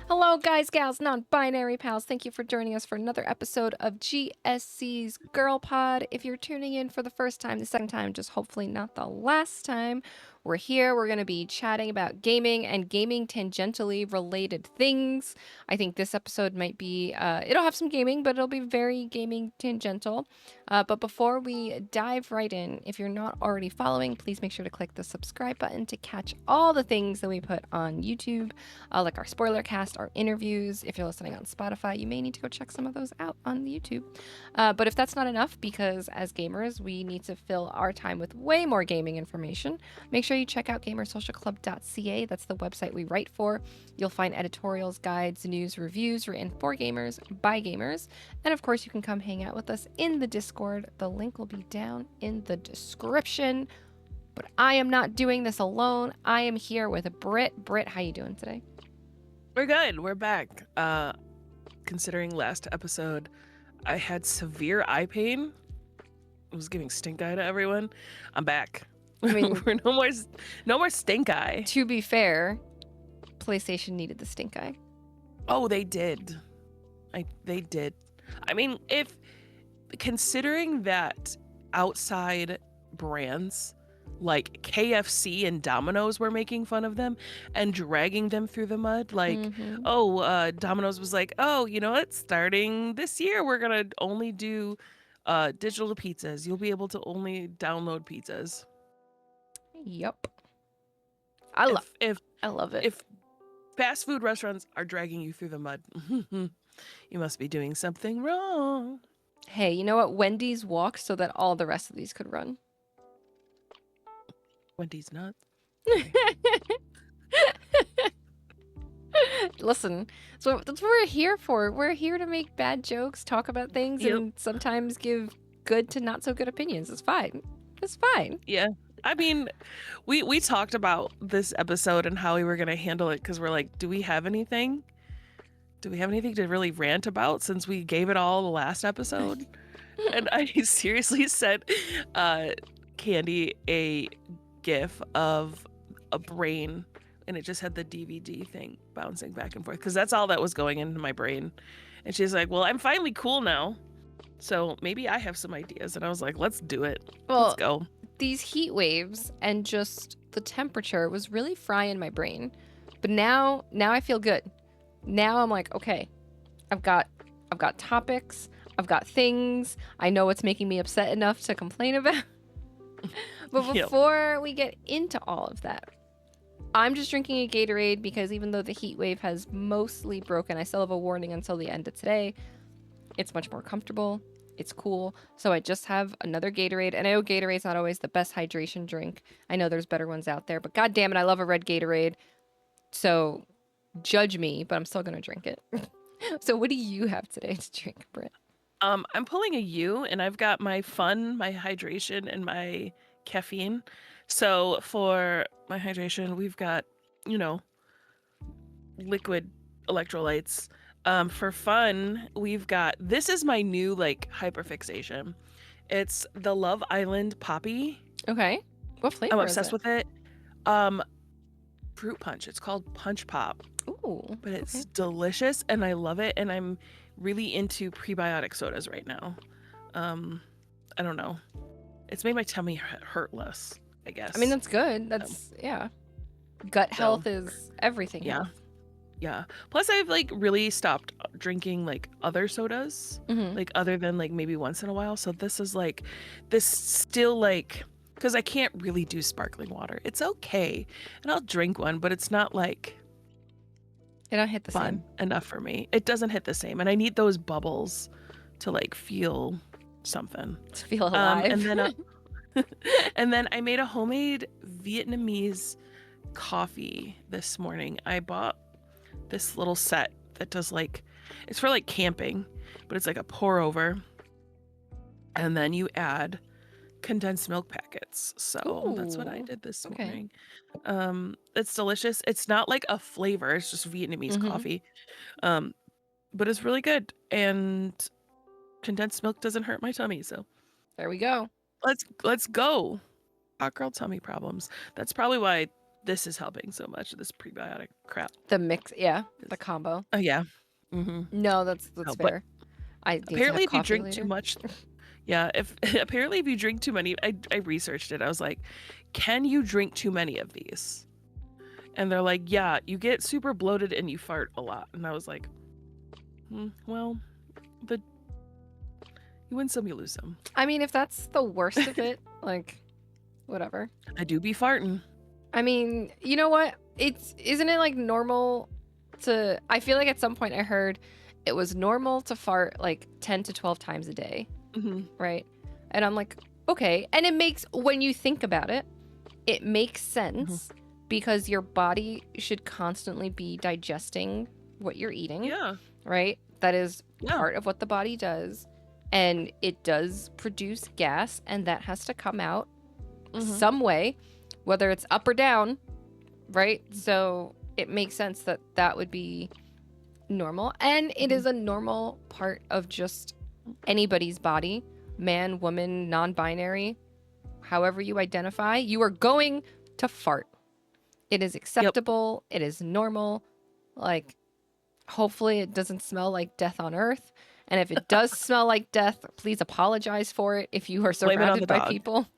Hello, guys, gals, non-binary pals. Thank you for joining us for another episode of GSC's Girl Pod. If you're tuning in for the first time, the second time, just hopefully not the last time, we're here. We're going to be chatting about gaming and gaming tangentially related things. I think this episode might be, it'll have some gaming, but it'll be very gaming tangential. But before we dive right in, if you're not already following, please make sure to click the subscribe button to catch all the things that we put on YouTube, like our spoiler cast, our interviews. If you're listening on Spotify, you may need to go check some of those out on YouTube. But if that's not enough, because as gamers, we need to fill our time with way more gaming information, make sure you check out gamersocialclub.ca. That's the website we write for. You'll find editorials, guides, news, reviews written for gamers by gamers. And of course, you can come hang out with us in the Discord. The link will be down in the description. But I am not doing this alone. I am here with Britt. Britt, how you doing today? We're good. We're back. Considering last episode, I had severe eye pain. I was giving stink eye to everyone. I'm back. I mean, We're no more stink eye. to be fair, PlayStation needed the stink eye. Oh, they did. They did. I mean, if considering that outside brands like KFC and Domino's were making fun of them and dragging them through the mud. Like, Domino's was like, oh, you know what? Starting this year, we're going to only do digital pizzas. You'll be able to only download pizzas. Yep. I love it. If fast food restaurants are dragging you through the mud, you must be doing something wrong. Hey, you know what? Wendy's walked so that all the rest of these could run. Wendy's nuts. Listen, so that's what we're here for. We're here to make bad jokes, talk about things, and sometimes give good to not so good opinions. It's fine. It's fine. Yeah. I mean, we talked about this episode and how we were going to handle it because we're like, do we have anything? Do we have anything to really rant about since we gave it all the last episode? And I seriously sent Candy a GIF of a brain, and it just had the DVD thing bouncing back and forth because that's all that was going into my brain. And she's like, well, I'm finally cool now, so maybe I have some ideas. And I was like, let's do it. Well, let's go. These heat waves and just the temperature was really frying my brain. But now I feel good. Now I'm like, okay, I've got topics, I've got things, I know what's making me upset enough to complain about. But before we get into all of that, I'm just drinking a Gatorade because even though the heat wave has mostly broken, I still have a warning until the end of today. It's much more comfortable. It's cool. So I just have another Gatorade. And I know Gatorade's not always the best hydration drink. I know there's better ones out there, but god damn it, I love a red Gatorade. So judge me, but I'm still going to drink it. So what do you have today to drink, Britt? I'm pulling a U, and I've got my fun, my hydration, and my caffeine. So for my hydration, we've got, liquid electrolytes. For fun, we've got, this is my new hyperfixation. It's the Love Island Poppy. Okay. What flavor I'm is obsessed it? with it. Fruit punch. It's called Punch Pop. Ooh. But it's delicious and I love it, and I'm really into prebiotic sodas right now. I don't know. It's made my tummy hurt less, I guess. I mean, that's good. That's yeah. Gut health is everything. Yeah. Health. Yeah. Plus I've really stopped drinking other sodas, other than maybe once in a while. So this is this still because I can't really do sparkling water. It's okay, and I'll drink one, but it's not it don't hit the fun same enough for me. It doesn't hit the same, and I need those bubbles to feel something. To feel alive. And then I made a homemade Vietnamese coffee this morning. I bought this little set that does it's for camping, but it's a pour over, and then you add condensed milk packets. So that's what I did this morning. It's delicious. It's not a flavor, it's just Vietnamese coffee, but it's really good, and condensed milk doesn't hurt my tummy. So there we go. Let's go. Hot girl tummy problems. That's probably why this is helping so much, this prebiotic crap. The mix, yeah, the combo. Oh yeah. Mm-hmm. No, that's But fair. I need to apparently have if you coffee drink too later. much, yeah, if apparently if you drink too many, I researched it. I was like, can you drink too many of these? And they're like, yeah, you get super bloated and you fart a lot. And I was like, well, you win some, you lose some. I mean, if that's the worst of it, like, whatever. I do be farting. I mean, you know what? Isn't it like normal to, I feel like at some point I heard it was normal to fart like 10 to 12 times a day, Mm-hmm. right? And I'm like, okay. And it makes, when you think about it, it makes sense because your body should constantly be digesting what you're eating, Yeah. right? That is Yeah. part of what the body does. And it does produce gas, and that has to come out some way, whether it's up or down, right? So it makes sense that that would be normal. And it is a normal part of just anybody's body, man, woman, non-binary, however you identify, you are going to fart. It is acceptable. It is normal. Like, hopefully it doesn't smell like death on earth. And if it does smell like death, please apologize for it if you are Blame it on surrounded the by dog. people.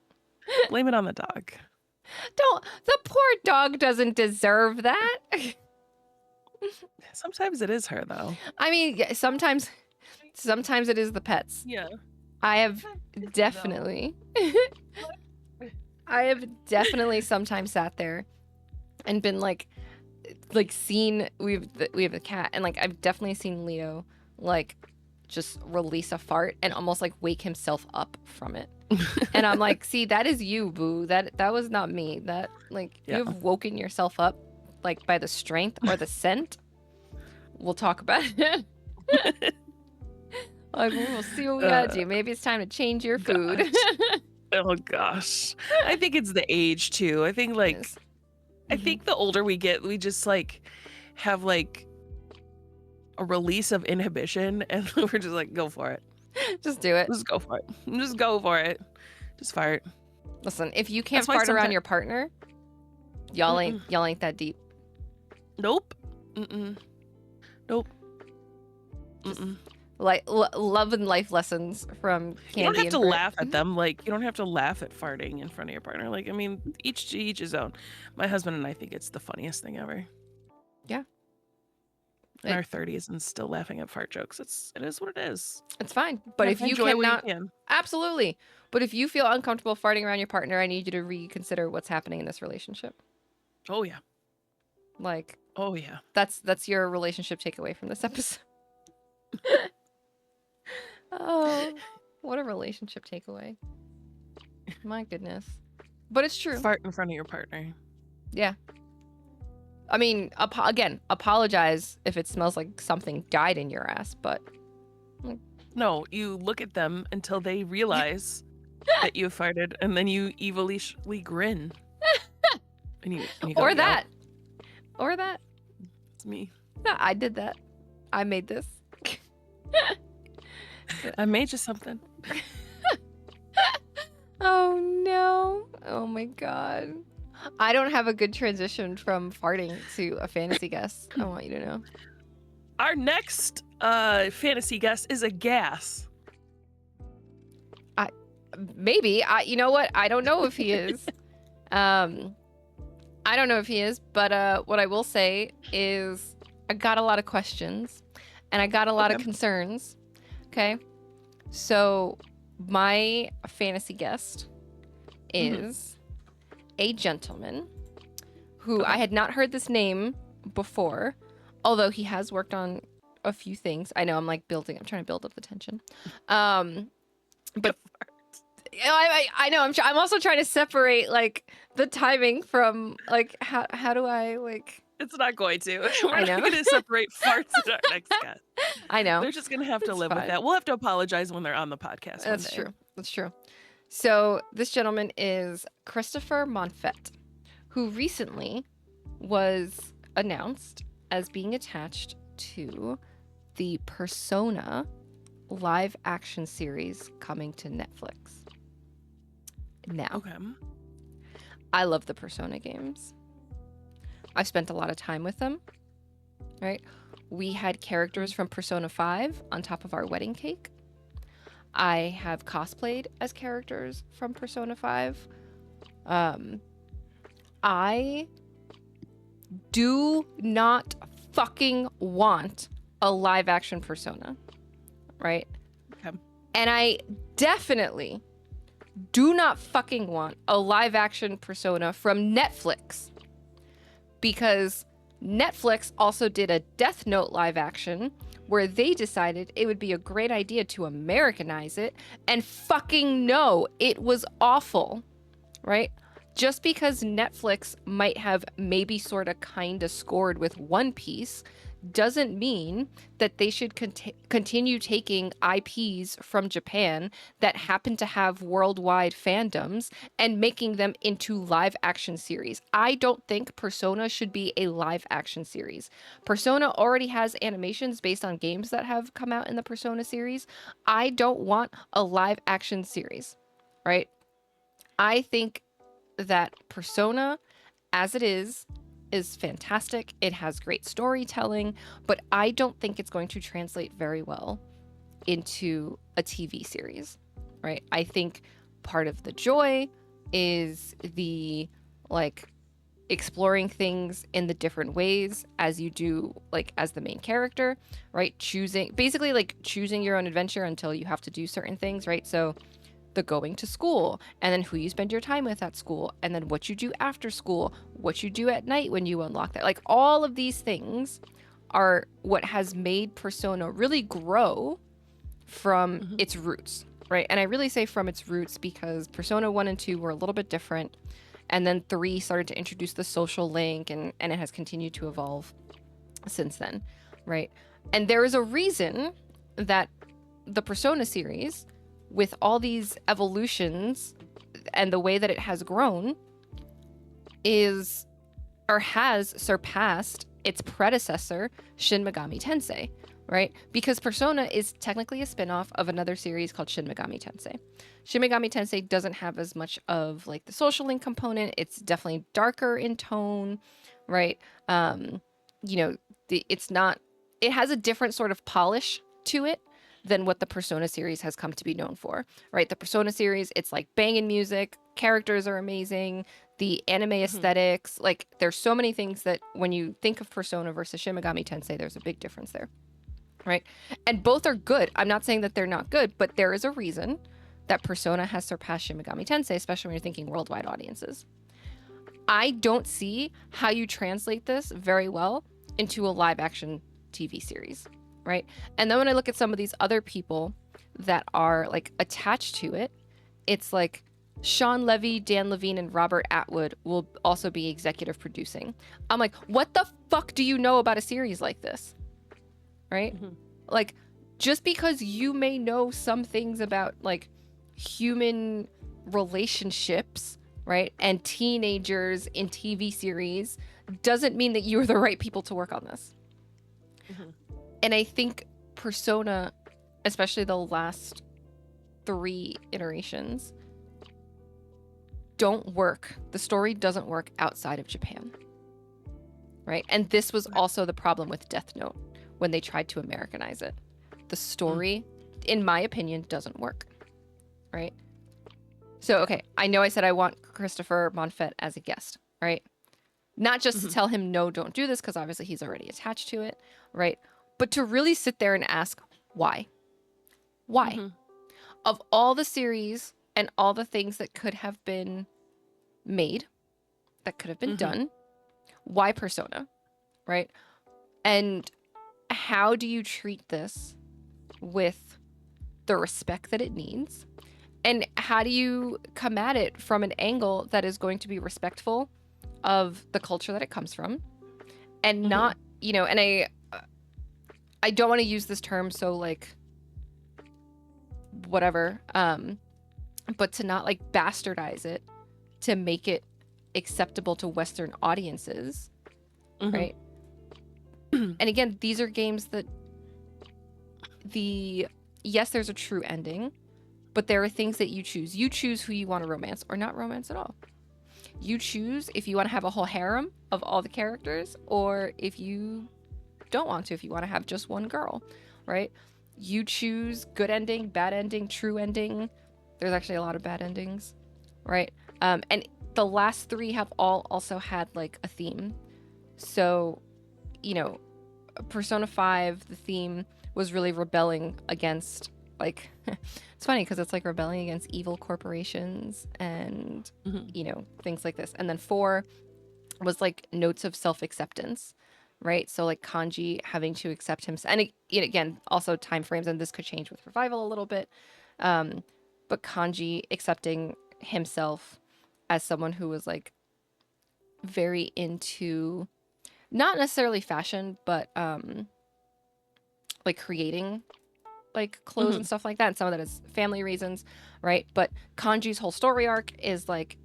Blame it on the dog. Don't, the poor dog doesn't deserve that. Sometimes it is her though. I mean, yeah, sometimes it is the pets. Yeah. I have definitely sometimes sat there and been like seen, we have a cat, and like I've definitely seen Leo like just release a fart and almost like wake himself up from it. And I'm like, see, that is you, boo. That was not me. That, like, Yeah. you've woken yourself up like by the strength or the scent. We'll talk about it. Like, we'll see what we gotta do. Maybe it's time to change your food. Oh gosh. I think it's the age too. I think like Yes. I think the older we get, we just like have like a release of inhibition and we're just like, go for it. Just do it. Just go for it. Just go for it. Just fart. Listen, if you can't That's why fart around someti- your partner, y'all ain't that deep. Nope. Nope. Like love and life lessons from Candy. You don't have and to Britt. laugh at them. Like you don't have to laugh at farting in front of your partner. Like I mean, each to each his own. My husband and I think it's the funniest thing ever. Yeah. In our 30s and still laughing at fart jokes. It is what it is. It's fine. But if you enjoy what cannot, can. absolutely. But if you feel uncomfortable farting around your partner, I need you to reconsider what's happening in this relationship. Oh yeah. Like, Oh yeah. that's your relationship takeaway from this episode. Oh, what a relationship takeaway. My goodness. But it's true. Fart in front of your partner. Yeah. I mean, again, apologize if it smells like something died in your ass, but No, you look at them until they realize that you farted, and then you evilly grin. And you go, or "Yep, that. Or that. it's me. No, I did that. I made this. I made you something." Oh no. Oh my god. I don't have a good transition from farting to a fantasy guest. I want you to know. Our next fantasy guest is a gas. Maybe. You know what? I don't know if he is. I don't know if he is, but what I will say is I got a lot of questions and I got a lot of concerns. Okay. So my fantasy guest is a gentleman who I had not heard this name before, although he has worked on a few things. I know I'm trying to build up the tension. But I know I'm also trying to separate like the timing from like how do I like. It's not going to. We're I not know. going to separate farts in our next guest. I know. They're just going to have to It's live fine. with that. We'll have to apologize when they're on the podcast. one That's day. true. That's true. So this gentleman is Christopher Monfett, who recently was announced as being attached to the Persona live action series coming to Netflix. Now, Okay. I love the Persona games. I've spent a lot of time with them, right? We had characters from Persona 5 on top of our wedding cake. I have cosplayed as characters from Persona 5. I do not fucking want a live action Persona, right? Okay. And I definitely do not fucking want a live action Persona from Netflix, because Netflix also did a Death Note live action where they decided it would be a great idea to Americanize it, and fucking no, it was awful, right? Just because Netflix might have maybe sort of kind of scored with One Piece doesn't mean that they should continue taking IPs from Japan that happen to have worldwide fandoms and making them into live action series. I don't think Persona should be a live action series. Persona already has animations based on games that have come out in the Persona series. I don't want a live action series, right? I think that Persona, as it is fantastic. It has great storytelling, but I don't think it's going to translate very well into a TV series, right? I think part of the joy is the like exploring things in the different ways as you do, like as the main character, right? Basically like choosing your own adventure until you have to do certain things, right? So the going to school, and then who you spend your time with at school, and then what you do after school, what you do at night when you unlock that. Like all of these things are what has made Persona really grow from its roots, right? And I really say from its roots because Persona 1 and 2 were a little bit different. And then 3 started to introduce the social link, and it has continued to evolve since then, right? And there is a reason that the Persona series, with all these evolutions and the way that it has grown, is or has surpassed its predecessor, Shin Megami Tensei, right? Because Persona is technically a spin-off of another series called Shin Megami Tensei. Shin Megami Tensei doesn't have as much of like the social link component. It's definitely darker in tone, right? You know, it's not, it has a different sort of polish to it than what the Persona series has come to be known for, right? The Persona series, it's like banging music, characters are amazing, the anime aesthetics, like there's so many things that when you think of Persona versus Shin Megami Tensei, there's a big difference there, right? And both are good. I'm not saying that they're not good, but there is a reason that Persona has surpassed Shin Megami Tensei, especially when you're thinking worldwide audiences. I don't see how you translate this very well into a live action TV series, right? And then when I look at some of these other people that are like attached to it, it's like Sean Levy, Dan Levine, and Robert Atwood will also be executive producing. I'm like, what the fuck do you know about a series like this? Right? Like, just because you may know some things about like human relationships, right, and teenagers in TV series doesn't mean that you're the right people to work on this. And I think Persona, especially the last 3 iterations, don't work. The story doesn't work outside of Japan, right? And this was also the problem with Death Note when they tried to Americanize it. The story, in my opinion, doesn't work, right? So, okay, I know I said I want Christopher Monfett as a guest, right? Not just to tell him, no, don't do this, because obviously he's already attached to it, right? But to really sit there and ask, why? Why? Of all the series and all the things that could have been made, that could have been done, why Persona, right? And how do you treat this with the respect that it needs? And how do you come at it from an angle that is going to be respectful of the culture that it comes from, and not, you know, and I don't want to use this term so like whatever, but to not like bastardize it to make it acceptable to Western audiences, right? And again, these are games that yes, there's a true ending, but there are things that you choose. You choose who you want to romance or not romance at all. You choose if you want to have a whole harem of all the characters, or if you don't want to, if you want to have just one girl, right? You choose good ending, bad ending, true ending. There's actually a lot of bad endings, right? And the last three have all also had like a theme. So, you know, Persona 5, the theme was really rebelling against, like, it's funny because it's like rebelling against evil corporations and, things like this. And then 4 was like notes of self-acceptance, right? So like Kanji having to accept himself, and again, also time frames, and this could change with Revival a little bit, but Kanji accepting himself as someone who was like very into not necessarily fashion, but like creating like clothes and stuff like that, and some of that is family reasons, right? But Kanji's whole story arc is like,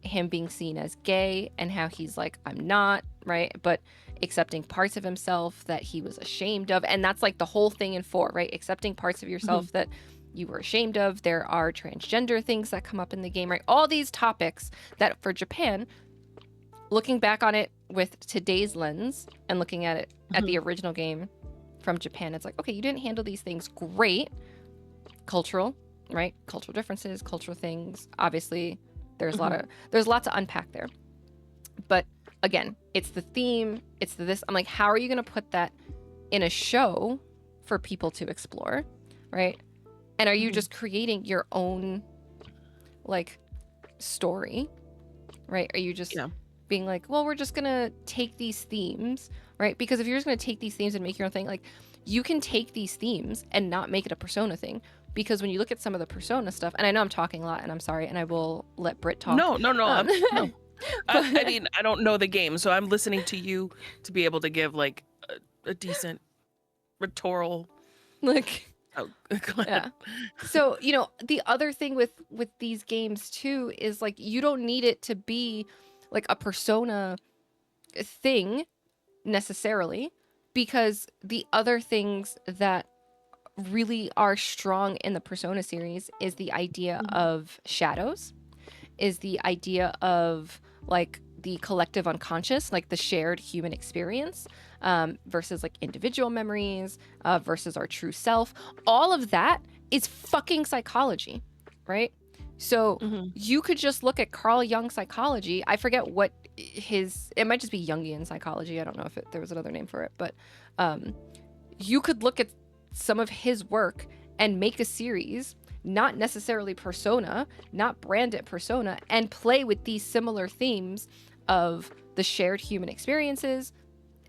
him being seen as gay and how he's like, I'm not, right? But accepting parts of himself that he was ashamed of. And that's like the whole thing in 4, right? Accepting parts of yourself that you were ashamed of. There are transgender things that come up in the game, right? All these topics that for Japan, looking back on it with today's lens and looking at it at the original game from Japan, it's like, okay, you didn't handle these things great. Cultural, right? Cultural differences, cultural things. Obviously, there's a lot to unpack there. But again, it's the theme, it's this. I'm like, how are you going to put that in a show for people to explore, right? And are you just creating your own like story, right? Are you just being like, well, we're just gonna take these themes, right? Because if you're just gonna take these themes and make your own thing, like, you can take these themes and not make it a Persona thing. Because when you look at some of the Persona stuff, and I know I'm talking a lot, and I'm sorry, and I will let Britt talk. No. No. I mean, I don't know the game, so I'm listening to you to be able to give like a decent rhetorical. Like, oh, go ahead. So the other thing with these games too is like, you don't need it to be like a Persona thing necessarily, because the other things that really are strong in the Persona series is the idea of shadows, is the idea of like the collective unconscious, like the shared human experience, versus like individual memories, versus our true self. All of that is fucking psychology, right? So you could just look at Carl Jung's psychology. I forget what it might just be Jungian psychology. I don't know if there was another name for it, but you could look at some of his work and make a series, not necessarily Persona, not brand it Persona, and play with these similar themes of the shared human experiences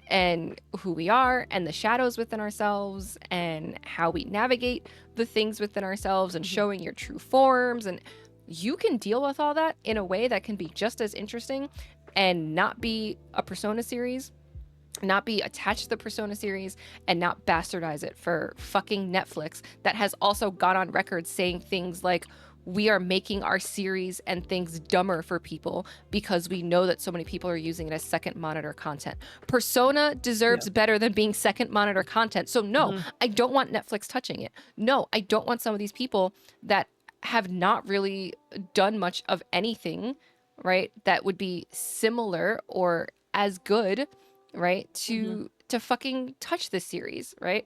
and who we are and the shadows within ourselves and how we navigate the things within ourselves and showing your true forms. And you can deal with all that in a way that can be just as interesting and not be a Persona series, not be attached to the Persona series, and not bastardize it for fucking Netflix that has also gone on record saying things like, we are making our series and things dumber for people because we know that so many people are using it as second monitor content. Persona deserves better than being second monitor content. So no, I don't want Netflix touching it. No, I don't want some of these people that have not really done much of anything, right, that would be similar or as good, right, to fucking touch this series, right?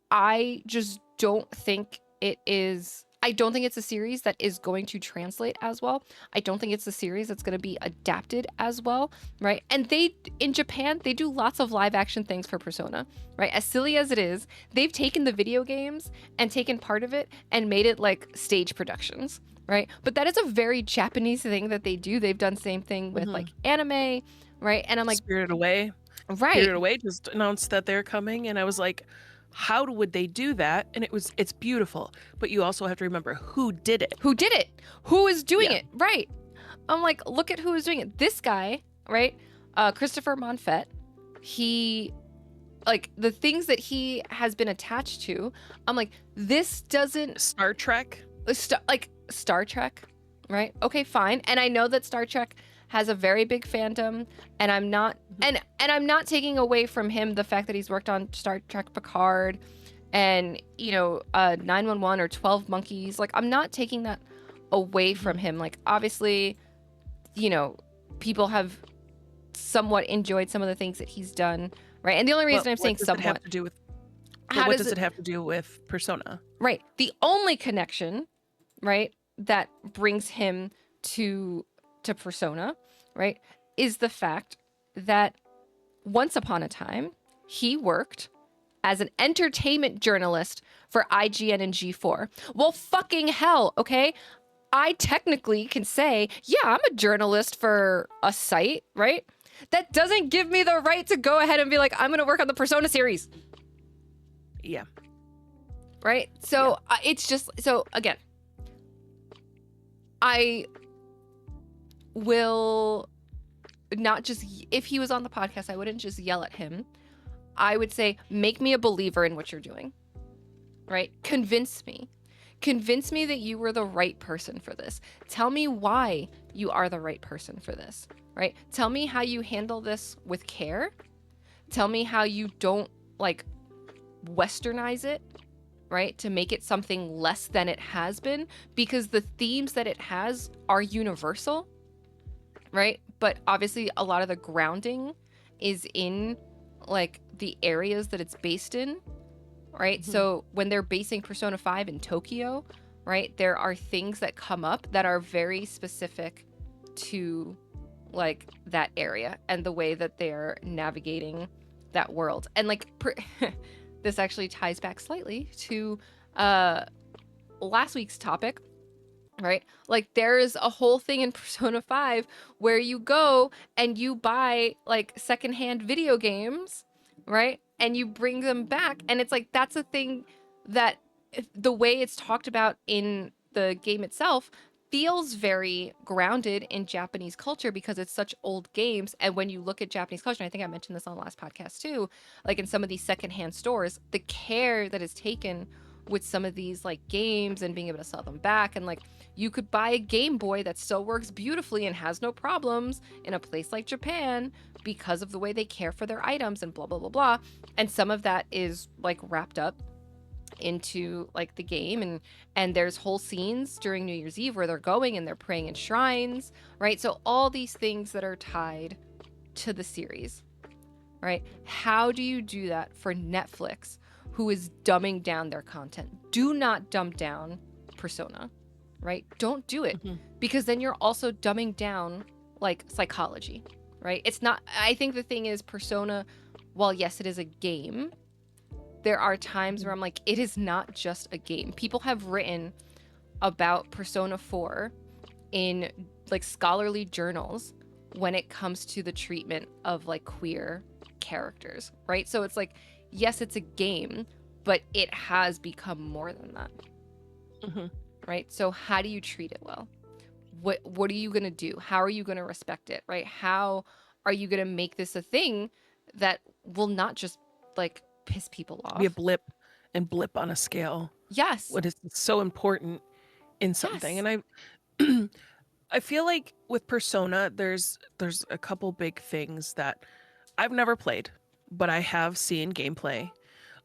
I just don't think it's a series that is going to translate as well. I don't think it's a series that's going to be adapted as well, right? And in Japan, they do lots of live action things for Persona, right? As silly as it is, they've taken the video games and taken part of it and made it like stage productions, right? But that is a very Japanese thing that they do. They've done same thing with like anime, right? And I'm like, Spirited Away. right. Spirited Away just announced that they're coming, and I was like, how would they do that? And it's beautiful, but you also have to remember who did it. Who is doing it, right? I'm like, look at who is doing it. This guy, right? Christopher Monfett. He, like, the things that he has been attached to, I'm like, this doesn't... Star Trek, right? Okay, fine. And I know that Star Trek has a very big fandom, and I'm not and I'm not taking away from him the fact that he's worked on Star Trek Picard and 911 or 12 Monkeys. Like, I'm not taking that away from him. Like, obviously you know, people have somewhat enjoyed some of the things that he's done, right? And the only reason I'm What saying does it have somewhat, to do with? But how what does does it, it have to do with Persona? right? The only connection, right, that brings him to Persona, right, is the fact that once upon a time he worked as an entertainment journalist for IGN and G4. Well, fucking hell, okay? I technically can say, yeah, I'm a journalist for a site, right? That doesn't give me the right to go ahead and be like, I'm going to work on the Persona series, Yeah. right? So it's just, so again, I will not just, if he was on the podcast, I wouldn't just yell at him. I would say, make me a believer in what you're doing, right? Convince me. Convince me that you were the right person for this. Tell me why you are the right person for this, right? Tell me how you handle this with care. Tell me how you don't like westernize it, right? To make it something less than it has been, because the themes that it has are universal, right? But obviously a lot of the grounding is in like the areas that it's based in, right? Mm-hmm. So when they're basing Persona 5 in Tokyo, right, there are things that come up that are very specific to like that area and the way that they're navigating that world. And like this actually ties back slightly to last week's topic, right? Like there is a whole thing in Persona 5 where you go and you buy like secondhand video games, right? And you bring them back, and it's like that's a thing that the way it's talked about in the game itself feels very grounded in Japanese culture because it's such old games. And when you look at Japanese culture, and I think I mentioned this on the last podcast too, like in some of these secondhand stores, the care that is taken with some of these like games and being able to sell them back, and like you could buy a Game Boy that still works beautifully and has no problems in a place like Japan because of the way they care for their items and blah blah blah blah. And some of that is like wrapped up into like the game, and there's whole scenes during New Year's Eve where they're going and they're praying in shrines, right? So all these things that are tied to the series, right? How do you do that for Netflix, who is dumbing down their content? Do not dumb down Persona, right? Don't do it, Mm-hmm. because then you're also dumbing down like psychology, right? It's not, I think the thing is, Persona, while yes, it is a game, there are times where I'm like, it is not just a game. People have written about Persona 4 in like scholarly journals when it comes to the treatment of like queer characters, right? So it's like, yes, it's a game, but it has become more than that, Mm-hmm. right? So how do you treat it well? What are you going to do? How are you going to respect it, right? How are you going to make this a thing that will not just like piss people Be a off? blip and blip on a scale. Yes. What is so important in something? Yes. And I feel like with Persona, there's a couple big things that I've never played, but I have seen gameplay.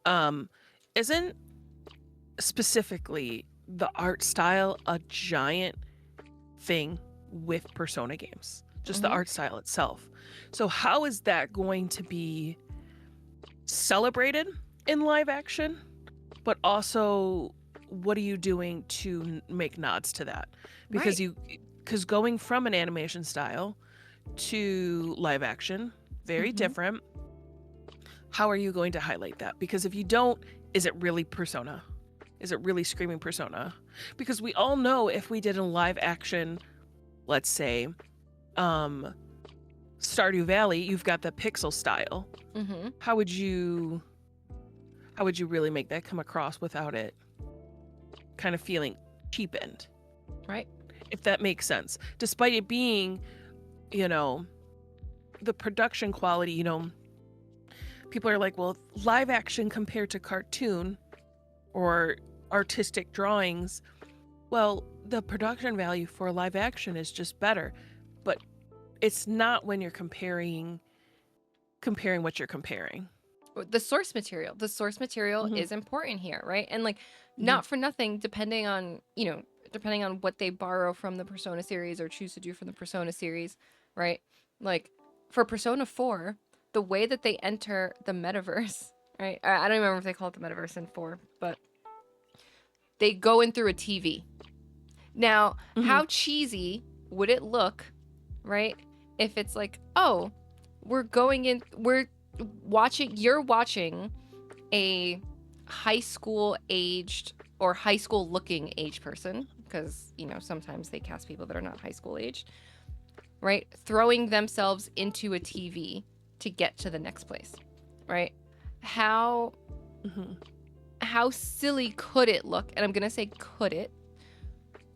Um, isn't specifically the art style a giant thing with Persona games? Just the Mhm. art style itself. So how is that going to be celebrated in live action? But also, what are you doing to make nods to that? Because Right. because going from an animation style to live action, very Mhm. different. How are you going to highlight that? Because if you don't, is it really Persona? Is it really screaming Persona? Because we all know if we did a live action, let's say, um, Stardew Valley, you've got the pixel style. Mhm. How would you really make that come across without it kind of feeling cheapened? Right. If that makes sense. Despite it being, you know, the production quality, people are like, well, live action compared to cartoon or artistic drawings, well, the production value for live action is just better. But it's not when you're comparing what you're comparing. The source material. The source material Hmm. is important here, right? And like Hmm. not for nothing, depending on, depending on what they borrow from the Persona series or choose to do from the Persona series, right? Like for Persona 4, the way that they enter the metaverse, right? I don't remember if they call it the metaverse in 4, but they go in through a TV. Now, Mm-hmm. how cheesy would it look, right? If it's like, oh, you're watching a high school aged or high school looking aged person, because, sometimes they cast people that are not high school aged, right? Throwing themselves into a TV to get to the next place, right? How Mm-hmm. how silly could it look? And I'm going to say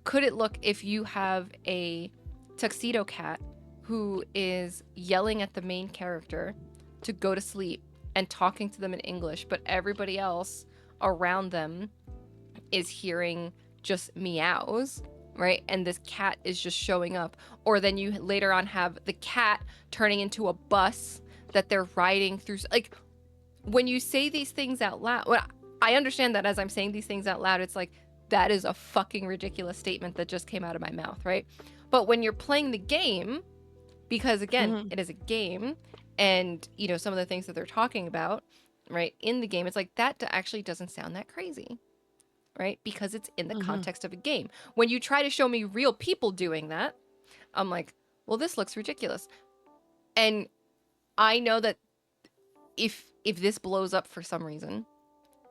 could it look if you have a tuxedo cat who is yelling at the main character to go to sleep and talking to them in English, but everybody else around them is hearing just meows, right? And this cat is just showing up. Or then you later on have the cat turning into a bus that they're riding through. Like, when you say these things out loud, well, I understand that as I'm saying these things out loud, it's like, that is a fucking ridiculous statement that just came out of my mouth, right? But when you're playing the game, because again, Mm-hmm. it is a game, and some of the things that they're talking about, right, in the game, it's like that actually doesn't sound that crazy, right? Because it's in the Mm-hmm. context of a game. When you try to show me real people doing that, I'm like, well, this looks ridiculous. And I know that if this blows up for some reason,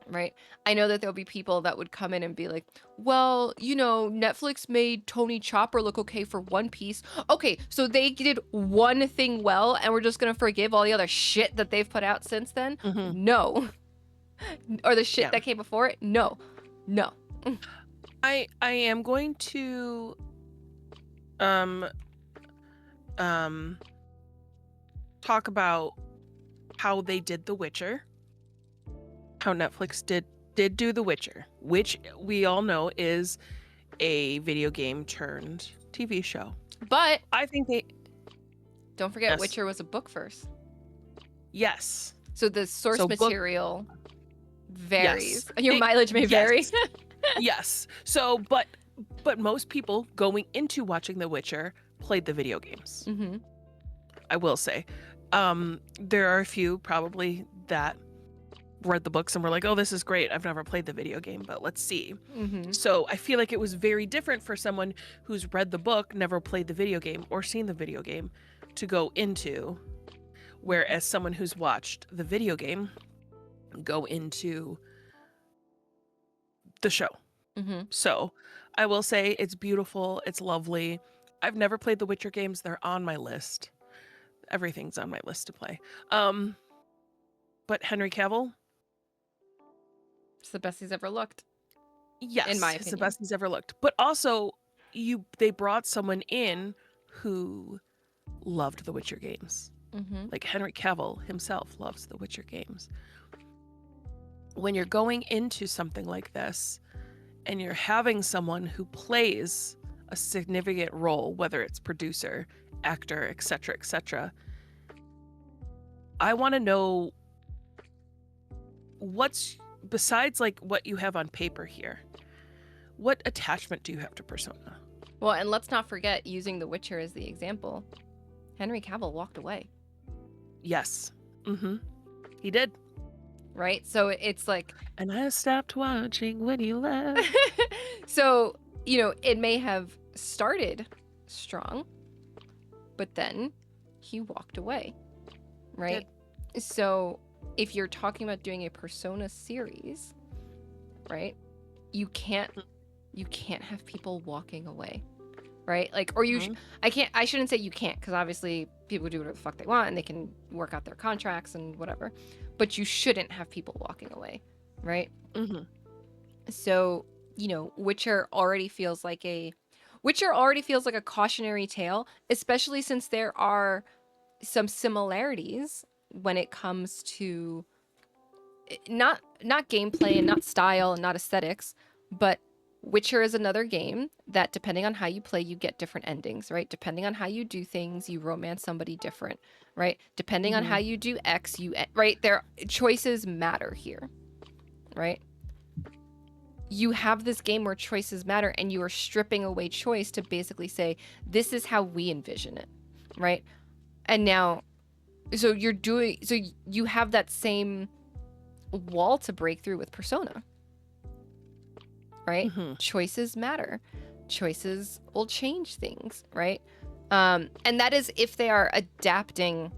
right? I know that there'll be people that would come in and be like, well, Netflix made Tony Chopper look okay for One Piece. Okay, so they did one thing well and we're just going to forgive all the other shit that they've put out since then? Mm-hmm. No. Or the shit Yeah. that came before it? No. No. I am going to um um talk about how they did The Witcher, how Netflix did do The Witcher, which we all know is a video game turned TV show. But I think they don't forget, yes. Witcher was a book first. Yes. So the source So book material yes. varies. Your mileage may vary. Yes. Yes. So but most people going into watching The Witcher played the video games. Mm-hmm. I will say. There are a few probably that read the books and were like, oh, this is great. I've never played the video game, but let's see. Mm-hmm. So I feel like it was very different for someone who's read the book, never played the video game, or seen the video game to go into, whereas someone who's watched the video game go into the show. Mm-hmm. So I will say it's beautiful. It's lovely. I've never played the Witcher games. They're on my list. Everything's on my list to play. But Henry Cavill, It's the best he's ever looked, in yes, my it's the opinion. best he's ever looked. But also, they brought someone in who loved the Witcher games. Mm-hmm. Like Henry Cavill himself loves the Witcher games. When you're going into something like this and you're having someone who plays a significant role, whether it's producer, actor, etc., I want to know what's besides like what you have on paper here. What attachment do you have to Persona? Well, and let's not forget, using The Witcher as the example, Henry Cavill walked away, Yes. Mm-hmm. He did. right? So it's like, And I stopped watching when you left. so, it may have started strong, but then he walked away, right? So if you're talking about doing a Persona series, right, you can't have people walking away, right? Like, or Mhm. I shouldn't say you can't, because obviously people do whatever the fuck they want and they can work out their contracts and whatever, but you shouldn't have people walking away, right? Mhm. So, Witcher already feels like a cautionary tale, especially since there are some similarities when it comes to not gameplay and not style and not aesthetics, but Witcher is another game that, depending on how you play, you get different endings, right? Depending on how you do things, you romance somebody different, right? Depending on how Mhm. you do X, right? Their choices matter here, right? you have this game where choices matter, and you are stripping away choice to basically say, this is how we envision it, right? And now, so you have that same wall to break through with Persona, right? Mhm. Choices matter. Choices will change things, right? And that is if they are adapting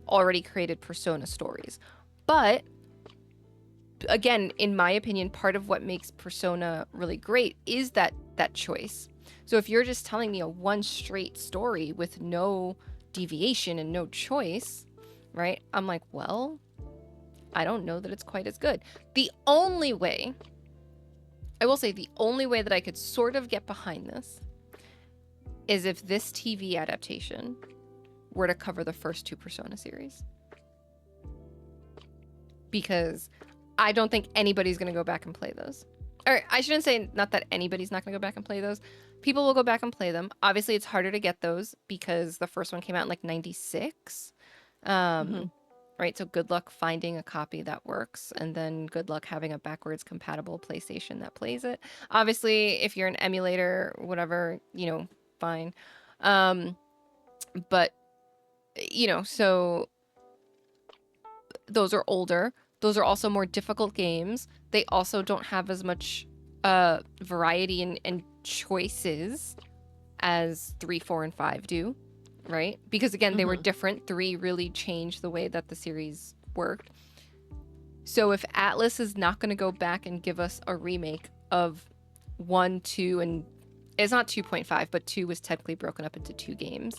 already created Persona stories. But again, in my opinion, part of what makes Persona really great is that choice. So if you're just telling me a one straight story with no deviation and no choice, right? I'm like, well, I don't know that it's quite as good. The only way, I will say, the only way that I could sort of get behind this is if this TV adaptation were to cover the first two Persona series. Because I don't think anybody's going to go back and play those. Or I shouldn't say not that anybody's not going to go back and play those. People will go back and play them. Obviously, it's harder to get those because the first one came out in like 96. Mhm. Right? So good luck finding a copy that works, and then good luck having a backwards compatible PlayStation that plays it. Obviously, if you're an emulator, whatever, fine. But, so those are older. Those are also more difficult games. They also don't have as much variety and choices as 3, 4, and 5 do, right? Because again, they were Mhm. different. 3 really changed the way that the series worked. So if Atlas is not going to go back and give us a remake of 1, 2, and it's not 2.5, but 2 was technically broken up into 2 games.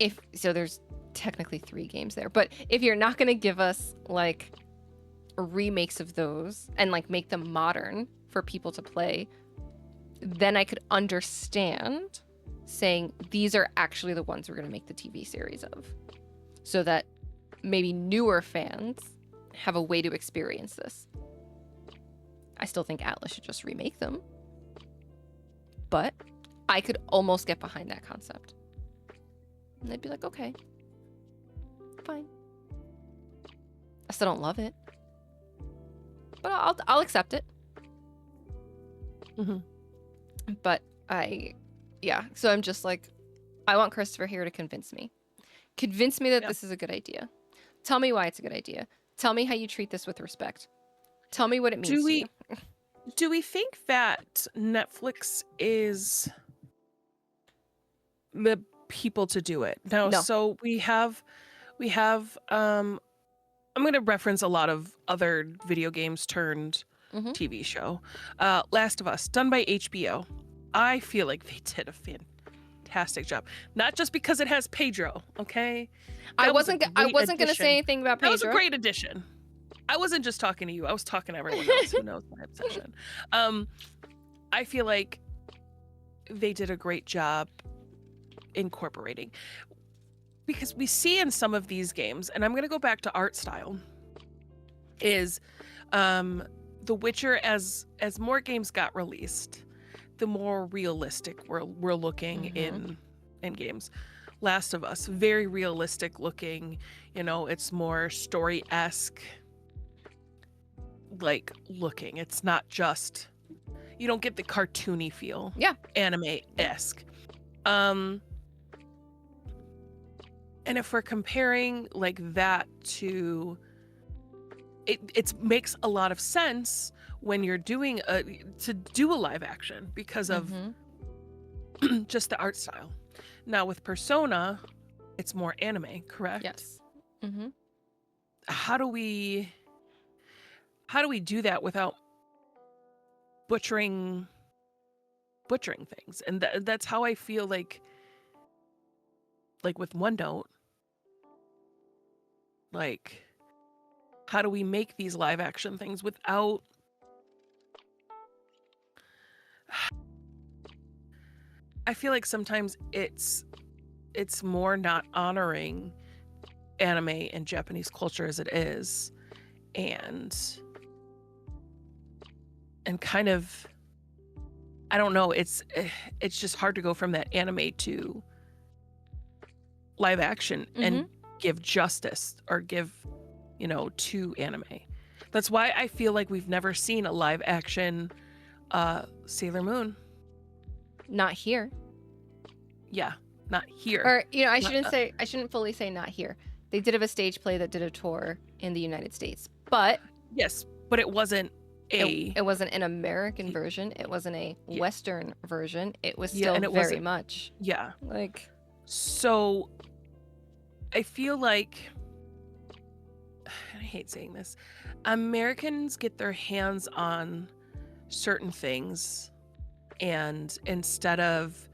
If so, there's technically 3 games there. But if you're not going to give us like remakes of those and like make them modern for people to play, then I could understand saying these are actually the ones we're going to make the TV series of, so that maybe newer fans have a way to experience this. I still think Atlas should just remake them, but I could almost get behind that concept. And they'd be like, okay, fine. I still don't love it, but I'll accept it. Mhm. But so I'm just like, I want Christopher here to convince me. Convince me that Yeah. this is a good idea. Tell me why it's a good idea. Tell me how you treat this with respect. Tell me what it means Do to you. we think that Netflix is the people to do it? Now, No. so we have I'm going to reference a lot of other video games turned Mm-hmm. TV show. Last of Us, done by HBO. I feel like they did a fantastic job. Not just because it has Pedro, okay? I That was a I great wasn't gonna say addition. anything about That was a Pedro. great addition. I wasn't just talking to you. I was talking to everyone else who knows my obsession. I feel like they did a great job incorporating, because we see in some of these games, and I'm going to go back to art style, is The Witcher, as more games got released, the more realistic we're looking Mm-hmm. in games. Last of Us, very realistic looking, it's more story-esque like looking. It's not just, you don't get the cartoony feel. Yeah. Anime-esque. And if we're comparing like that to it makes a lot of sense when you're doing to do a live action because of Mm-hmm. just the art style. Now with Persona, it's more anime, correct? Yes. Mm-hmm. How do we do that without butchering things? And that's how I feel like with OneNote, like how do we make these live action things without I feel like sometimes it's more not honoring anime and Japanese culture as it is, and kind of, I don't know, it's just hard to go from that anime to live action Mm-hmm. and give justice or give to anime. That's why I feel like we've never seen a live action Sailor Moon. Not here. Yeah, not here. Or, I Not, shouldn't fully say not here. They did have a stage play that did a tour in the United States, but yes, but it wasn't it wasn't an American version. It wasn't a Yeah. Western version. It was Yeah, still and it very wasn't- much yeah. like, So I feel like, I hate saying this, Americans get their hands on certain things, and instead of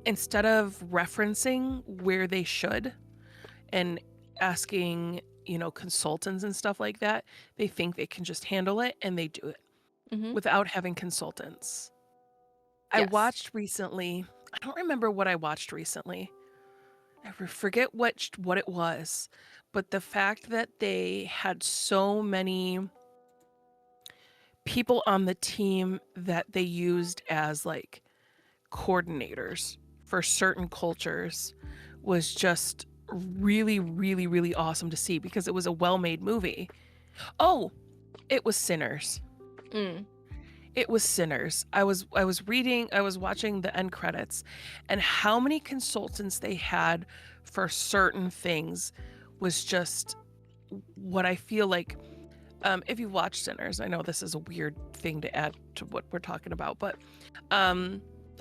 referencing where they should and asking, consultants and stuff like that, they think they can just handle it, and they do it mhm. without having consultants. I Yes. watched recently, I don't remember what I watched recently. I forget what it was, but the fact that they had so many people on the team that they used as like coordinators for certain cultures was just really, really, really awesome to see, because it was a well-made movie. Oh, it was Sinners. Mm. It was Sinners. I was watching the end credits, and how many consultants they had for certain things was just what I feel like. If you watch Sinners, I know this is a weird thing to add to what we're talking about, but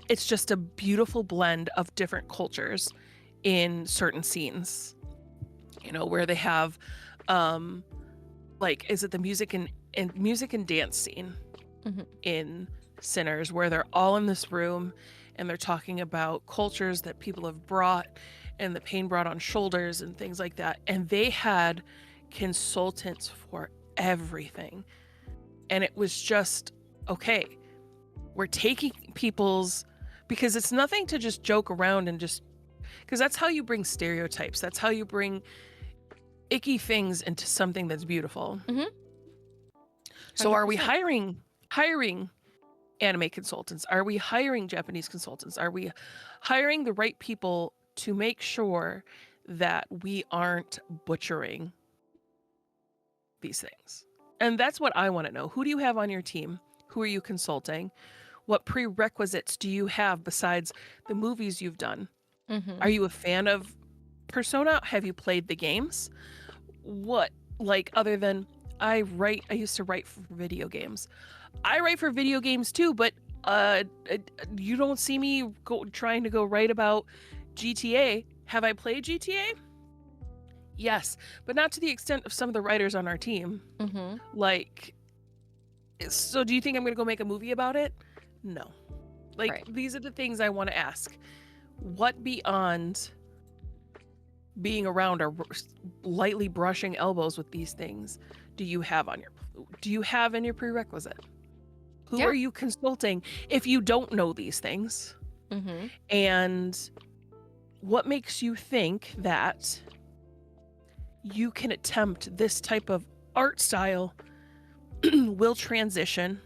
it's just a beautiful blend of different cultures in certain scenes. Where they have, like, is it the music and dance scene Mhm. in Sinners, where they're all in this room and they're talking about cultures that people have brought and the pain brought on shoulders and things like that. And they had consultants for everything. And it was just, okay, we're taking people's, because it's nothing to just joke around and just, because that's how you bring stereotypes. That's how you bring icky things into something that's beautiful. Mhm. So are we 100%. hiring anime consultants? Are we hiring Japanese consultants? Are we hiring the right people to make sure that we aren't butchering these things? And that's what I want to know. Who do you have on your team? Who are you consulting? What prerequisites do you have besides the movies you've done? Mhm. Are you a fan of Persona? Have you played the games? What, like, other than I used to write for video games. I write for video games too, but you don't see me trying to go write about GTA. Have I played GTA? Yes, but not to the extent of some of the writers on our team. Mhm. Like, so do you think I'm going to go make a movie about it? No. Like, Right. these are the things I want to ask. What beyond being around or lightly brushing elbows with these things do you have in your prerequisite? Who Yeah. are you consulting if you don't know these things? Mhm. And what makes you think that you can attempt this type of art style will transition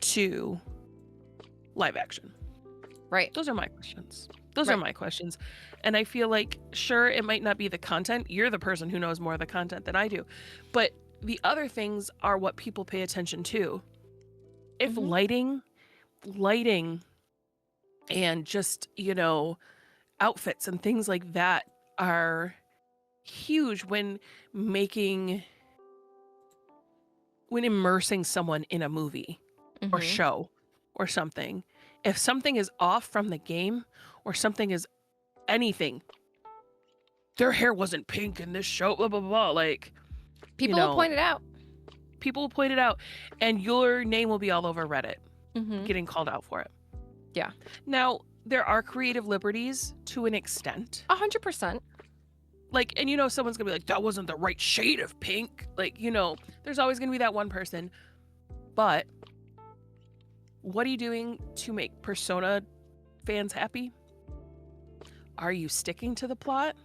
to live action? Right. Those are my questions. Those Right. are my questions. And I feel like, sure, it might not be the content. You're the person who knows more of the content than I do. But the other things are what people pay attention to. If Mhm. lighting and just, outfits and things like that are huge when immersing someone in a movie or Mhm. show or something. If something is off from the game or something is anything, their hair wasn't pink in this show, blah, blah, blah. Like, People will point it out. people will point it out, and your name will be all over Reddit Mhm. getting called out for it. Yeah. Now, there are creative liberties to an extent. 100%. Like, and someone's gonna be like, that wasn't the right shade of pink. Like, there's always gonna be that one person. But what are you doing to make Persona fans happy? Are you sticking to the plot?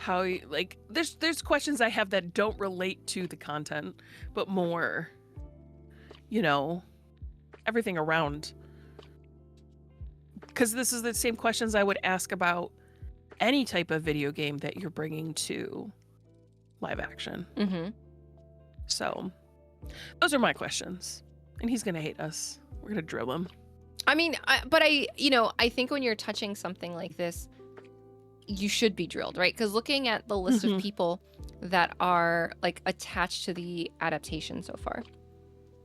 There's questions I have that don't relate to the content, but more, everything around. Because this is the same questions I would ask about any type of video game that you're bringing to live action. Mhm. So those are my questions. And he's going to hate us. We're going to drill him. I mean, I think when you're touching something like this, you should be drilled, right? Because looking at the list of people that are like attached to the adaptation so far,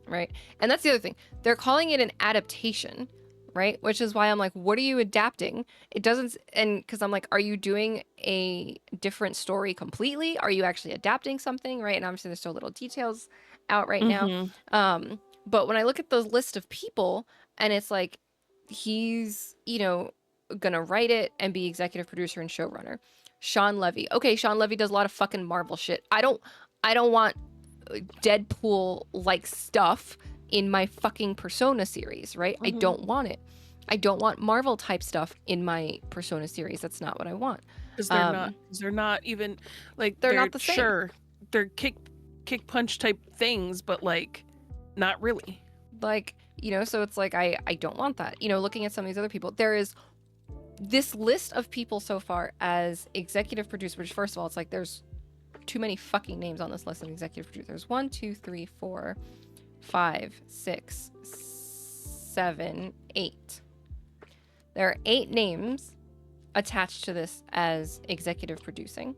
right? And that's the other thing. They're calling it an adaptation, right? Which is why I'm like, what are you adapting? It doesn't, and because I'm like, are you doing a different story completely? Are you actually adapting something, right? And obviously there's still little details out right now. But when I look at the list of people, and it's like, he's, gonna write it and be executive producer and showrunner. Sean Levy. Okay, Sean Levy does a lot of fucking Marvel shit. I don't want Deadpool like stuff in my fucking Persona series, right? I don't want it. I don't want Marvel type stuff in my Persona series. That's not what I want. Because they're not even like they're not the same. Sure, they're kick punch type things, but like not really. Like, so it's like I don't want that. Looking at some of these other people, there is this list of people so far as executive producer, which first of all, it's like there's too many fucking names on this list of executive producers. There's 1, 2, 3, 4, 5, 6, 7, 8. There are 8 names attached to this as executive producing.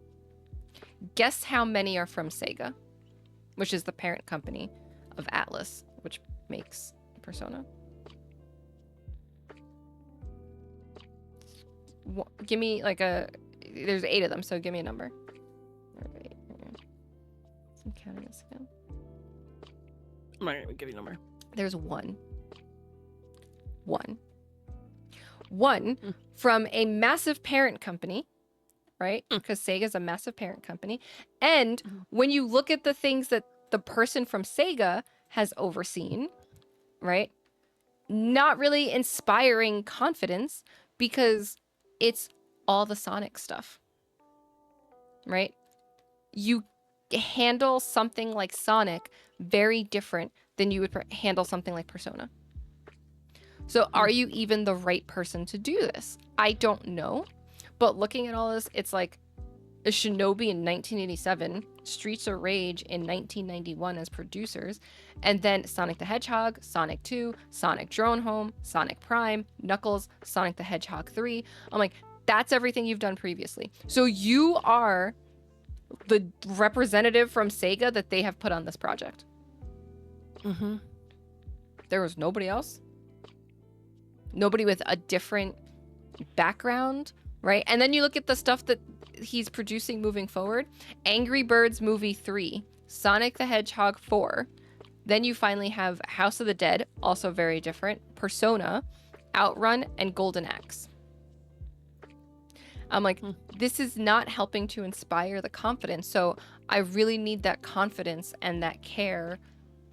Guess how many are from Sega, which is the parent company of Atlas, which makes Persona. Give me like there's 8 of them, so give me a number. I'm counting this again. I'm not gonna give you a number. There's one from a massive parent company, right? Because Sega's a massive parent company. And when you look at the things that the person from Sega has overseen, right? Not really inspiring confidence, because it's all the Sonic stuff, right? You handle something like Sonic very different than you would handle something like Persona. So are you even the right person to do this? I don't know. But looking at all this, it's like a Shinobi in 1987, Streets of Rage in 1991 as producers, and then Sonic the Hedgehog, Sonic 2, Sonic Drone Home, Sonic Prime, Knuckles, Sonic the Hedgehog 3. I'm like, that's everything you've done previously. So you are the representative from Sega that they have put on this project. There was nobody else. Nobody with a different background, right? And then you look at the stuff that he's producing moving forward. Angry Birds Movie 3, Sonic the Hedgehog 4. Then you finally have House of the Dead, also very different, Persona, Outrun, and Golden Axe. I'm like, this is not helping to inspire the confidence. So I really need that confidence and that care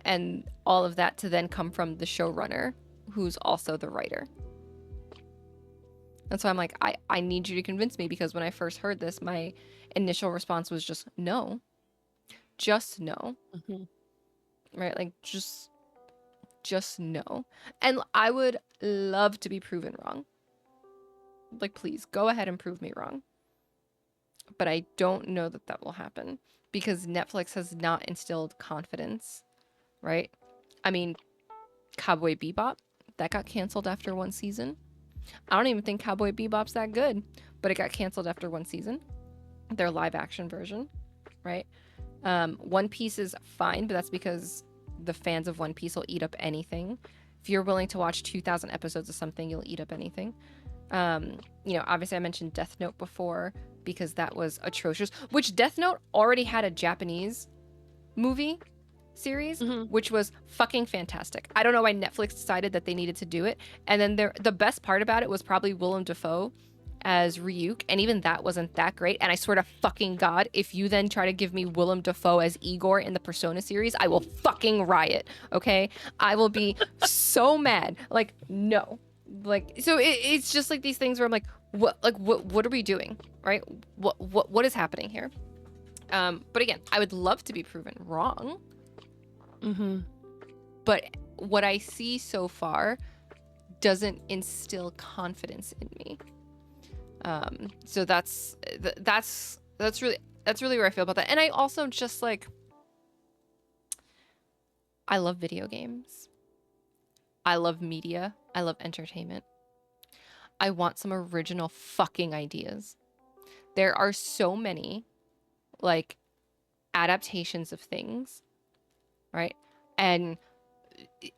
and all of that to then come from the showrunner, who's also the writer. And so I'm like, I need you to convince me, because when I first heard this, my initial response was just no. Just no. Right? Like, just no. And I would love to be proven wrong. Like, please, go ahead and prove me wrong. But I don't know that that will happen, because Netflix has not instilled confidence, right? I mean, Cowboy Bebop, that got canceled after 1 season. I don't even think Cowboy Bebop's that good, but it got canceled after 1 season. Their live action version, right? One Piece is fine, but that's because the fans of One Piece will eat up anything. If you're willing to watch 2,000 episodes of something, you'll eat up anything. Obviously I mentioned Death Note before, because that was atrocious, which Death Note already had a Japanese movie series, which was fucking fantastic. I don't know why Netflix decided that they needed to do it. And then the best part about it was probably Willem Dafoe as Ryuk, and even that wasn't that great. And I swear to fucking God, if you then try to give me Willem Dafoe as Igor in the Persona series, I will fucking riot, okay? I will be so mad. Like, no. Like, so it's just like these things where I'm like, what are we doing, right? What is happening here? But again, I would love to be proven wrong. But what I see so far doesn't instill confidence in me. So that's really where I feel about that. And I also just like, I love video games. I love media. I love entertainment. I want some original fucking ideas. There are so many, like, adaptations of things, right? And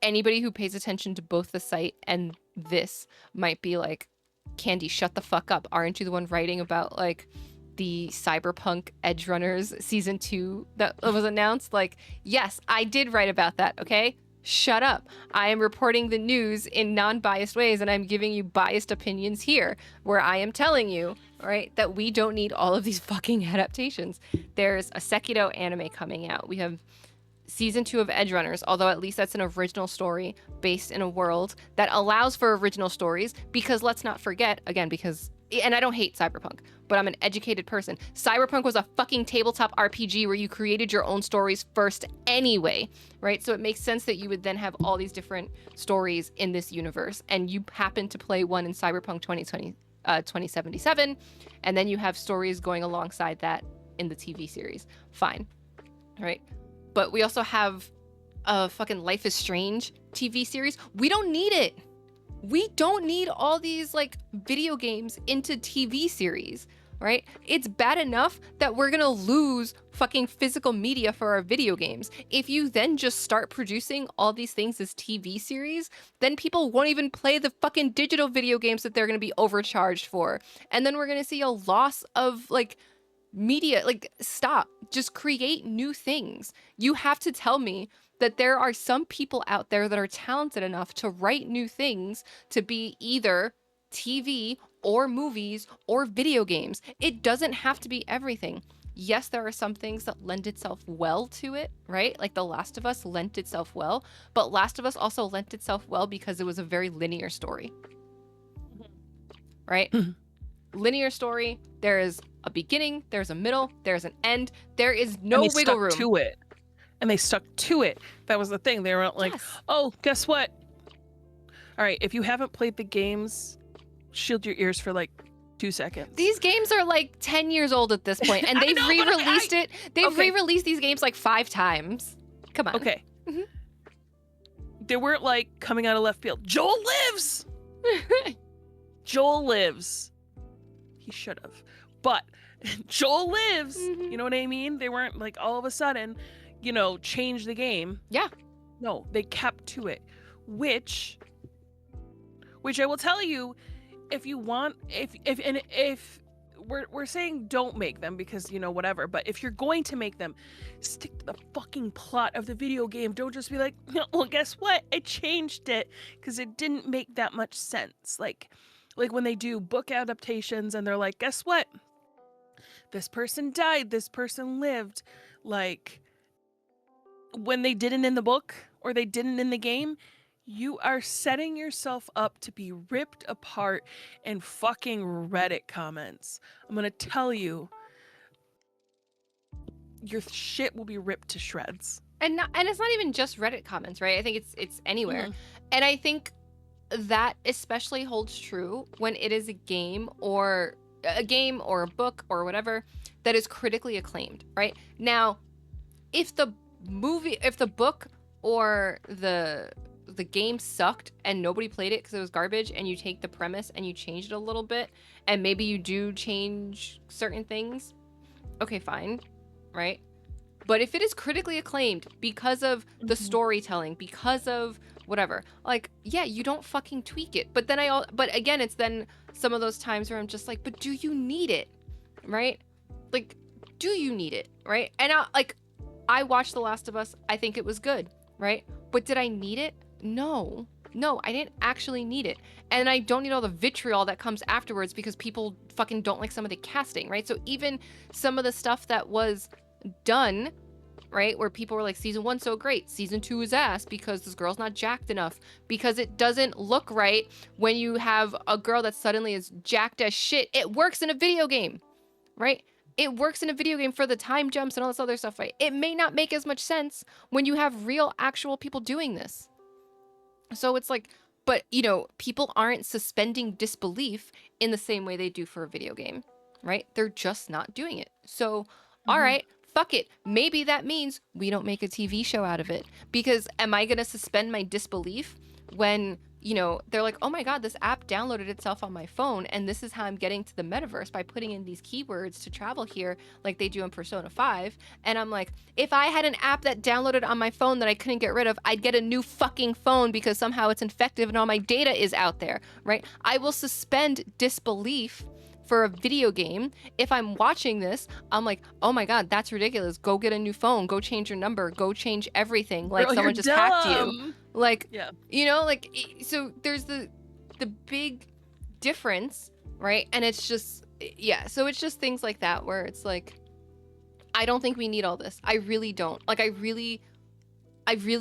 anybody who pays attention to both the site and this might be like, Candy, shut the fuck up. Aren't you the one writing about, like, the Cyberpunk Edge Runners season 2 that was announced? Like, yes, I did write about that, okay? Shut up. I am reporting the news in non-biased ways, and I'm giving you biased opinions here, where I am telling you, right, that we don't need all of these fucking adaptations. There's a Sekiro anime coming out. We have season 2 of Edge Runners, although at least that's an original story based in a world that allows for original stories, because let's not forget, again, because, and I don't hate Cyberpunk, but I'm an educated person. Cyberpunk was a fucking tabletop RPG where you created your own stories first anyway, right? So it makes sense that you would then have all these different stories in this universe, and you happen to play one in Cyberpunk 2077, and then you have stories going alongside that in the TV series. Fine, right? But we also have a fucking Life is Strange TV series. We don't need it. We don't need all these, like, video games into TV series, right? It's bad enough that we're gonna lose fucking physical media for our video games. If you then just start producing all these things as TV series, then people won't even play the fucking digital video games that they're gonna be overcharged for. And then we're gonna see a loss of, like, media. Like, stop. Just create new things. You have to tell me that there are some people out there that are talented enough to write new things to be either TV or movies or video games. It doesn't have to be everything. Yes, there are some things that lend itself well to it, right? Like The Last of Us lent itself well, but Last of Us also lent itself well because it was a very linear story, right? Linear story, there is a beginning, there's a middle, there's an end. There is no and they wiggle stuck room. to it. And they stuck to it. That was the thing. They were like, Yes. oh, guess what? All right, if you haven't played the games, shield your ears for like 2 seconds. These games are like 10 years old at this point, and I they've know, but re-released it. They've Okay. re-released these games like 5 times. Come on. Okay. Mhm. They weren't like coming out of left field. Joel lives! Joel lives. He should have. But Joel lives. Mhm. You know what I mean? They weren't like all of a sudden, you know, change the game. Yeah. No, they kept to it. Which I will tell you, if you want, if we're saying don't make them because, you know, whatever, but if you're going to make them, stick to the fucking plot of the video game. Don't just be like, well, guess what? I changed it because it didn't make that much sense. Like when they do book adaptations and they're like, guess what? This person died, this person lived. Like, when they didn't in the book or they didn't in the game, you are setting yourself up to be ripped apart in fucking Reddit comments. I'm gonna tell you, your shit will be ripped to shreds. And it's not even just Reddit comments, right? I think it's anywhere. Mhm. And I think that especially holds true when it is a game or a book or whatever that is critically acclaimed, right? Now, if the book or the game sucked and nobody played it because it was garbage, and you take the premise and you change it a little bit, and maybe you do change certain things, okay, fine, right? But if it is critically acclaimed because of the Mhm. storytelling, because of whatever, like, yeah, you don't fucking tweak it. But then but again, it's then some of those times where I'm just like, but do you need it, right? Like, do you need it, right? And I watched The Last of Us. I think it was good, right? But did I need it? No, I didn't actually need it. And I don't need all the vitriol that comes afterwards because people fucking don't like some of the casting, right? So even some of the stuff that was done, right, where people were like, season 1 so great, season 2 is ass because this girl's not jacked enough, because it doesn't look right when you have a girl that suddenly is jacked as shit. It works in a video game, right? It works in a video game for the time jumps and all this other stuff, right? It may not make as much sense when you have real actual people doing this. So it's like, but, you know, people aren't suspending disbelief in the same way they do for a video game, right? They're just not doing it. So, all Mhm. right, fuck it. Maybe that means we don't make a TV show out of it. Because am I going to suspend my disbelief when, you know, they're like, oh my God, this app downloaded itself on my phone, and this is how I'm getting to the metaverse by putting in these keywords to travel here like they do in Persona 5. And I'm like, if I had an app that downloaded on my phone that I couldn't get rid of, I'd get a new fucking phone because somehow it's infected and all my data is out there, right? I will suspend disbelief for a video game. If I'm watching this, I'm like, oh my God, that's ridiculous. Go get a new phone. Go change your number. Go change everything. Like, Girl, someone you're just hacked you. dumb. Like, Yeah. you know, like, so there's the big difference, right? And it's just, yeah. So it's just things like that where it's like, I don't think we need all this. I really don't. Like, I really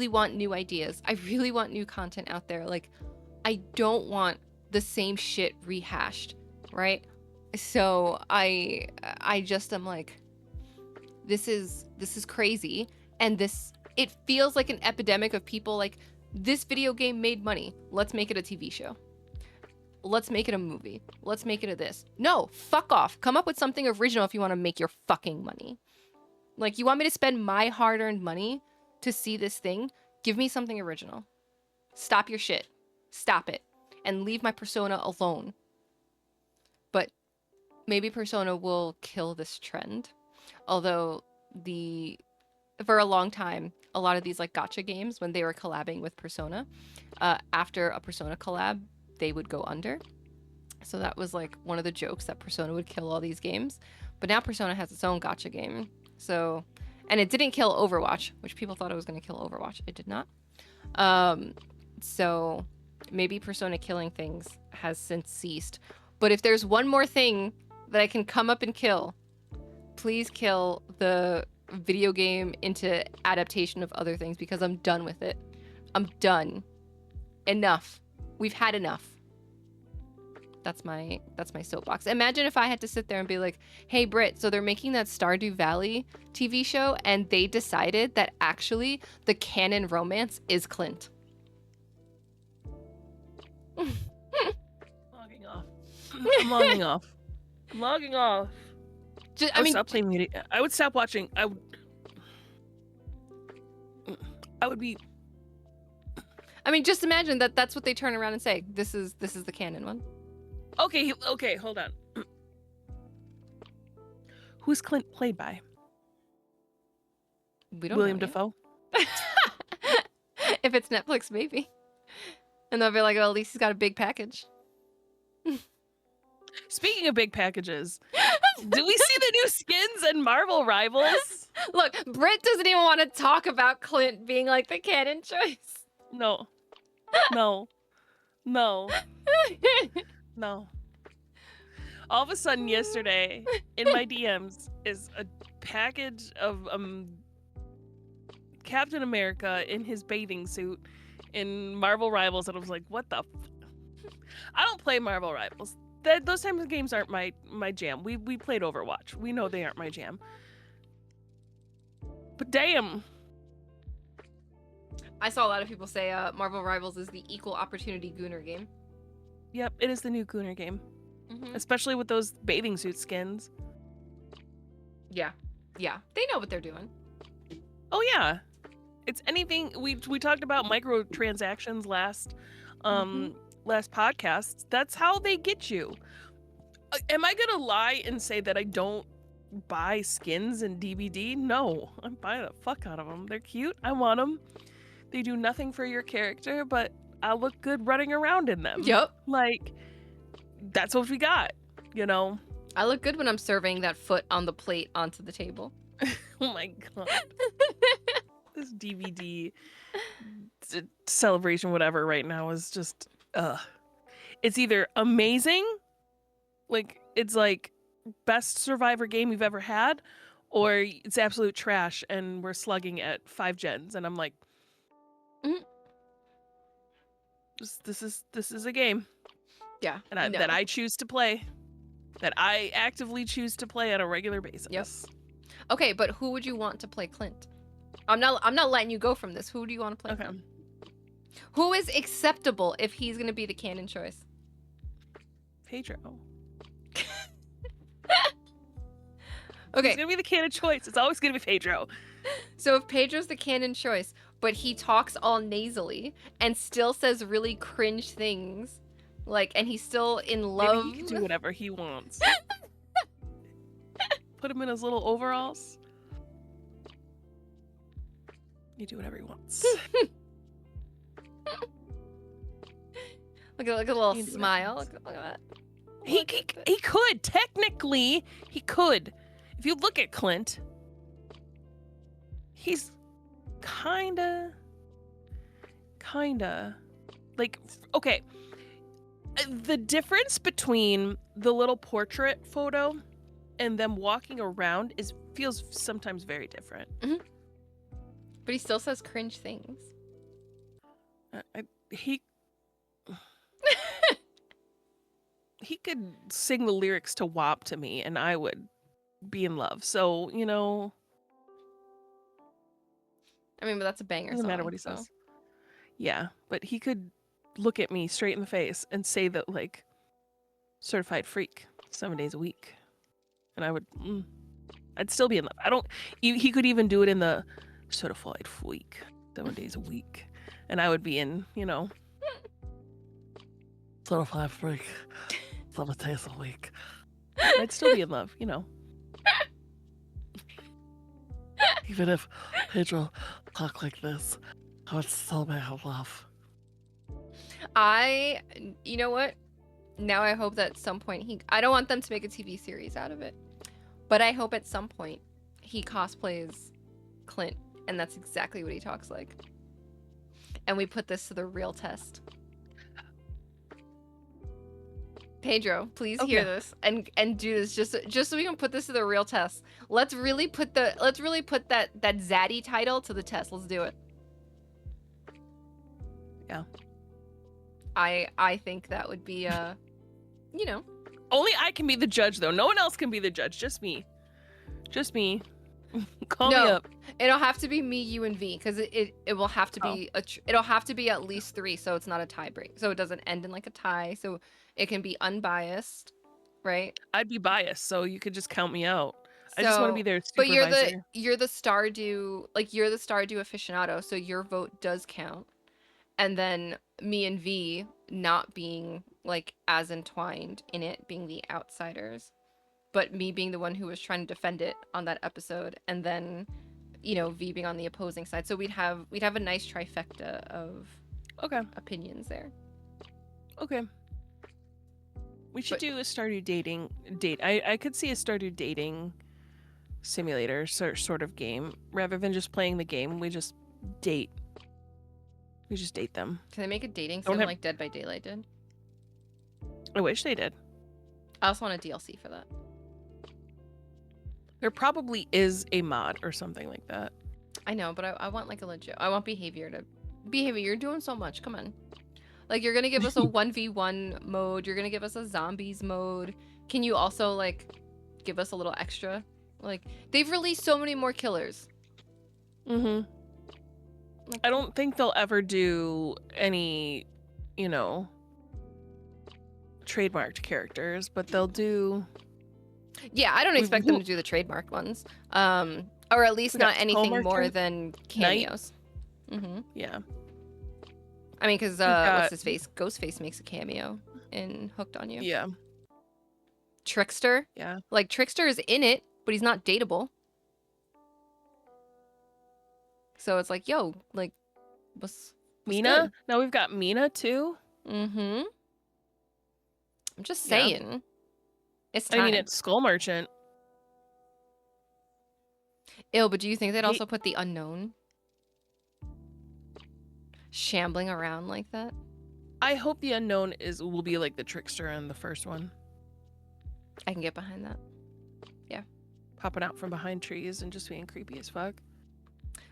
want new ideas. I really want new content out there. Like, I don't want the same shit rehashed, right? So I just am like, this is crazy, and it feels like an epidemic of people like, this video game made money, let's make it a TV show, let's make it a movie, let's make it a this. No, fuck off. Come up with something original if you want to make your fucking money. Like, you want me to spend my hard-earned money to see this thing? Give me something original. Stop your shit. Stop it. And leave my Persona alone. But maybe Persona will kill this trend. Although for a long time, a lot of these like gacha games, when they were collabing with Persona, after a Persona collab, they would go under. So that was like one of the jokes, that Persona would kill all these games. But now Persona has its own gacha game. So, and it didn't kill Overwatch, which people thought it was going to kill Overwatch. It did not. So maybe Persona killing things has since ceased. But if there's one more thing that I can come up and kill, please kill the video game into adaptation of other things, because I'm done with it. I'm done. Enough. We've had enough. That's my soapbox. Imagine if I had to sit there and be like, hey, Britt, so they're making that Stardew Valley TV show, and they decided that actually the canon romance is Clint. Logging off. I'm logging off. I'm logging off. I would stop playing media. I would stop watching. I would be. I mean, just imagine that that's what they turn around and say. This is the canon one. Okay, hold on. Who's Clint played by? We don't William know Dafoe? If it's Netflix, maybe. And they'll be like, well, at least he's got a big package. Speaking of big packages, do we see the new skins in Marvel Rivals? Look, Britt doesn't even want to talk about Clint being like the canon choice. No. No. No. No. All of a sudden yesterday, in my DMs, is a package of Captain America in his bathing suit in Marvel Rivals, and I was like, what the I don't play Marvel Rivals. Those types of games aren't my jam. We played Overwatch. We know they aren't my jam. But damn. I saw a lot of people say Marvel Rivals is the equal opportunity Gooner game. Yep, it is the new Gooner game. Mm-hmm. Especially with those bathing suit skins. Yeah. Yeah. They know what they're doing. Oh yeah. It's anything we talked about microtransactions last last podcast. That's how they get you. Am I gonna lie and say that I don't buy skins in DBD? No, I'm buying the fuck out of them. They're cute. I want them. They do nothing for your character, but I'll look good running around in them. Yep. Like, that's what we got, you know? I look good when I'm serving that foot on the plate onto the table. Oh my god. This DVD celebration, whatever, right now is just, it's either amazing, like, it's like best Survivor game you've ever had, or it's absolute trash and we're slugging at 5 gens, and I'm like, this is a game. Yeah. And that I choose to play. That I actively choose to play on a regular basis. Yep. Okay, but who would you want to play Clint? I'm not letting you go from this. Who do you want to play Clint? Who is acceptable if he's gonna be the canon choice? Pedro. He's Okay, gonna be the canon choice. It's always gonna be Pedro. so if Pedro's the canon choice, but he talks all nasally and still says really cringe things, like, and he's still in Maybe love. he can do whatever he wants. Put him in his little overalls. You do whatever he wants. Look at a little He can do whatever he smile. wants. Look at that. He could technically he could. If you look at Clint, he's kinda like okay. The difference between the little portrait photo and them walking around feels sometimes very different. But he still says cringe things. He he could sing the lyrics to WAP to me and I would be in love. So, I mean, but that's a banger doesn't song. matter what he so. says. Yeah, but he could look at me straight in the face and say that, like, certified freak 7 days a week. And I would, I'd still be in love. He could even do it in the certified freak 7 days a week. And I would be in, certified freak 7 days a week. I'd still be in love, Even if Pedro talked like this, I would still be in love. You know what? Now I hope that at some point I don't want them to make a TV series out of it, but I hope at some point he cosplays Clint, and that's exactly what he talks like. And we put this to the real test. Pedro, please hear this and do this just so we can put this to the real test. Let's really put that zaddy title to the test. Let's do it. Yeah. I think that would be Only I can be the judge though. No one else can be the judge. Just me. Just me. Call me up. It'll have to be me, you, and V, because it will have to be it'll have to be at least 3, so it's not a tie break, so it doesn't end in like a tie, so it can be unbiased, right? I'd be biased, so you could just count me out. So, I just want to be their but supervisor. you're the Stardew, like you're the Stardew aficionado, so your vote does count. And then me and V not being like as entwined in it, being the outsiders, but me being the one who was trying to defend it on that episode, and then V being on the opposing side. So we'd have a nice trifecta of opinions there. Okay. We should do a Stardew date. I could see a Stardew dating simulator sort of game. Rather than just playing the game, we just date. We just date them. Can they make a dating sim like Dead by Daylight did? I wish they did. I also want a DLC for that. There probably is a mod or something like that. I know, but I want like a legit. I want Behavior. You're doing so much. Come on. Like, you're gonna give us a 1v1 mode. You're gonna give us a zombies mode. Can you also like give us a little extra? Like, they've released so many more killers. Like, I don't think they'll ever do any, trademarked characters, but they'll do. Yeah, I don't expect them to do the trademark ones. Or at least not anything more than cameos. Yeah. I mean, because what's his face? Ghostface makes a cameo in Hooked on You. Yeah. Trickster. Yeah. Like, Trickster is in it, but he's not dateable. So it's like, yo, like, what's Mina? good? Now we've got Mina too. I'm just saying. Yeah. It's time. I mean, it's Skull Merchant. Ew, but do you think they'd also put the unknown shambling around like that? I hope the unknown will be like the Trickster in the first one. I can get behind that. Yeah. Popping out from behind trees and just being creepy as fuck.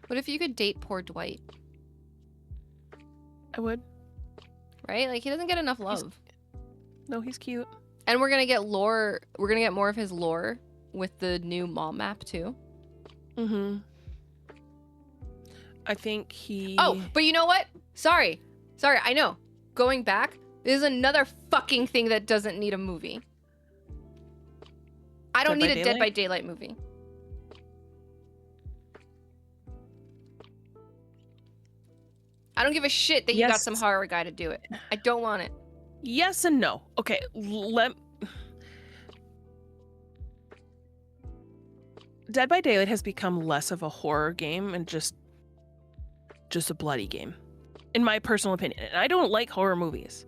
What if you could date poor Dwight? I would. Right? Like, he doesn't get enough love. He's cute. And we're gonna get lore. We're gonna get more of his lore with the new mall map too. I think he. Oh, but you know what? Sorry. I know. Going back, there's another fucking thing that doesn't need a movie. I don't need a Dead by Daylight movie. I don't give a shit that you got Yes. some horror guy to do it. I don't want it. Yes and no. Okay, Dead by Daylight has become less of a horror game and just a bloody game, in my personal opinion. And I don't like horror movies.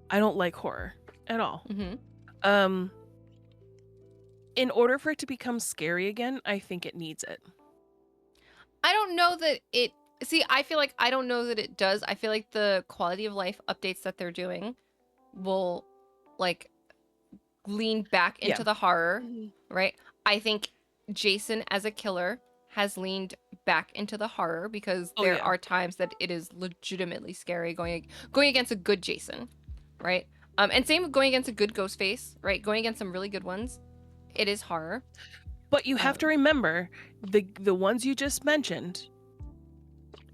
I don't like horror at all. Mm-hmm. In order for it to become scary again, I think it needs it. I don't know that it. See, I feel like I don't know that it does. I feel like the quality of life updates that they're doing will, like, lean back into Yeah. the horror, right? I think Jason as a killer has leaned back into the horror because Oh, there yeah. are times that it is legitimately scary going against a good Jason, right? And same with going against a good Ghostface, right? Going against some really good ones, it is horror. But you have to remember the ones you just mentioned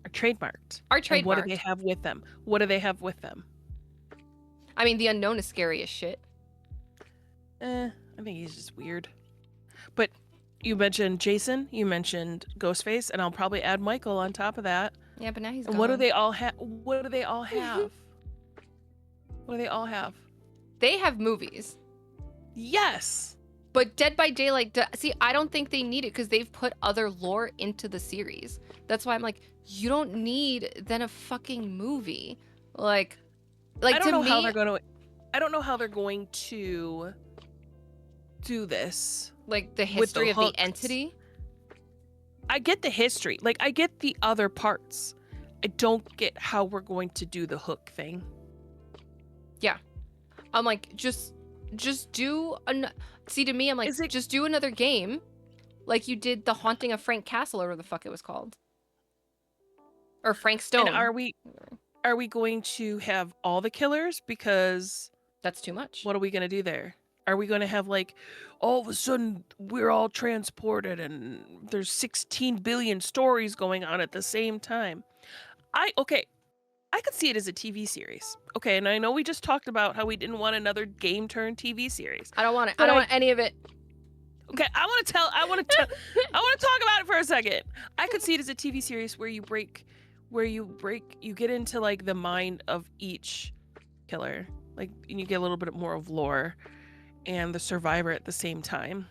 are trademarked. Are And what do they trademarked. have with them? What do they have with them? I mean, the unknown is scary as shit. I think he's just weird. But you mentioned Jason, you mentioned Ghostface, and I'll probably add Michael on top of that. Yeah, but now he's And gone. what do they all have? What do they all have? What do they all have? They have movies. Yes. But Dead by Daylight, see, I don't think they need it because they've put other lore into the series. That's why I'm like, you don't need then a fucking movie. Like I don't to know me, how they're going to. I don't know how they're going to do this. like the with the history of the hooks. entity. I get the history. Like, I get the other parts. I don't get how we're going to do the hook thing. Yeah, I'm like, just do see, to me, I'm like, just do another game, like you did the Haunting of Frank Castle or whatever the fuck it was called, or Frank Stone. And are we going to have all the killers? Because that's too much. What are we going to do there? Are we going to have, like, all of a sudden we're all transported and there's 16 billion stories going on at the same time? Okay, I could see it as a TV series. Okay, and I know we just talked about how we didn't want another game turned TV series. I don't want it. I don't want any of it. Okay, I want to talk about it for a second. I could see it as a TV series where you get into, like, the mind of each killer. Like, and you get a little bit more of lore and the survivor at the same time.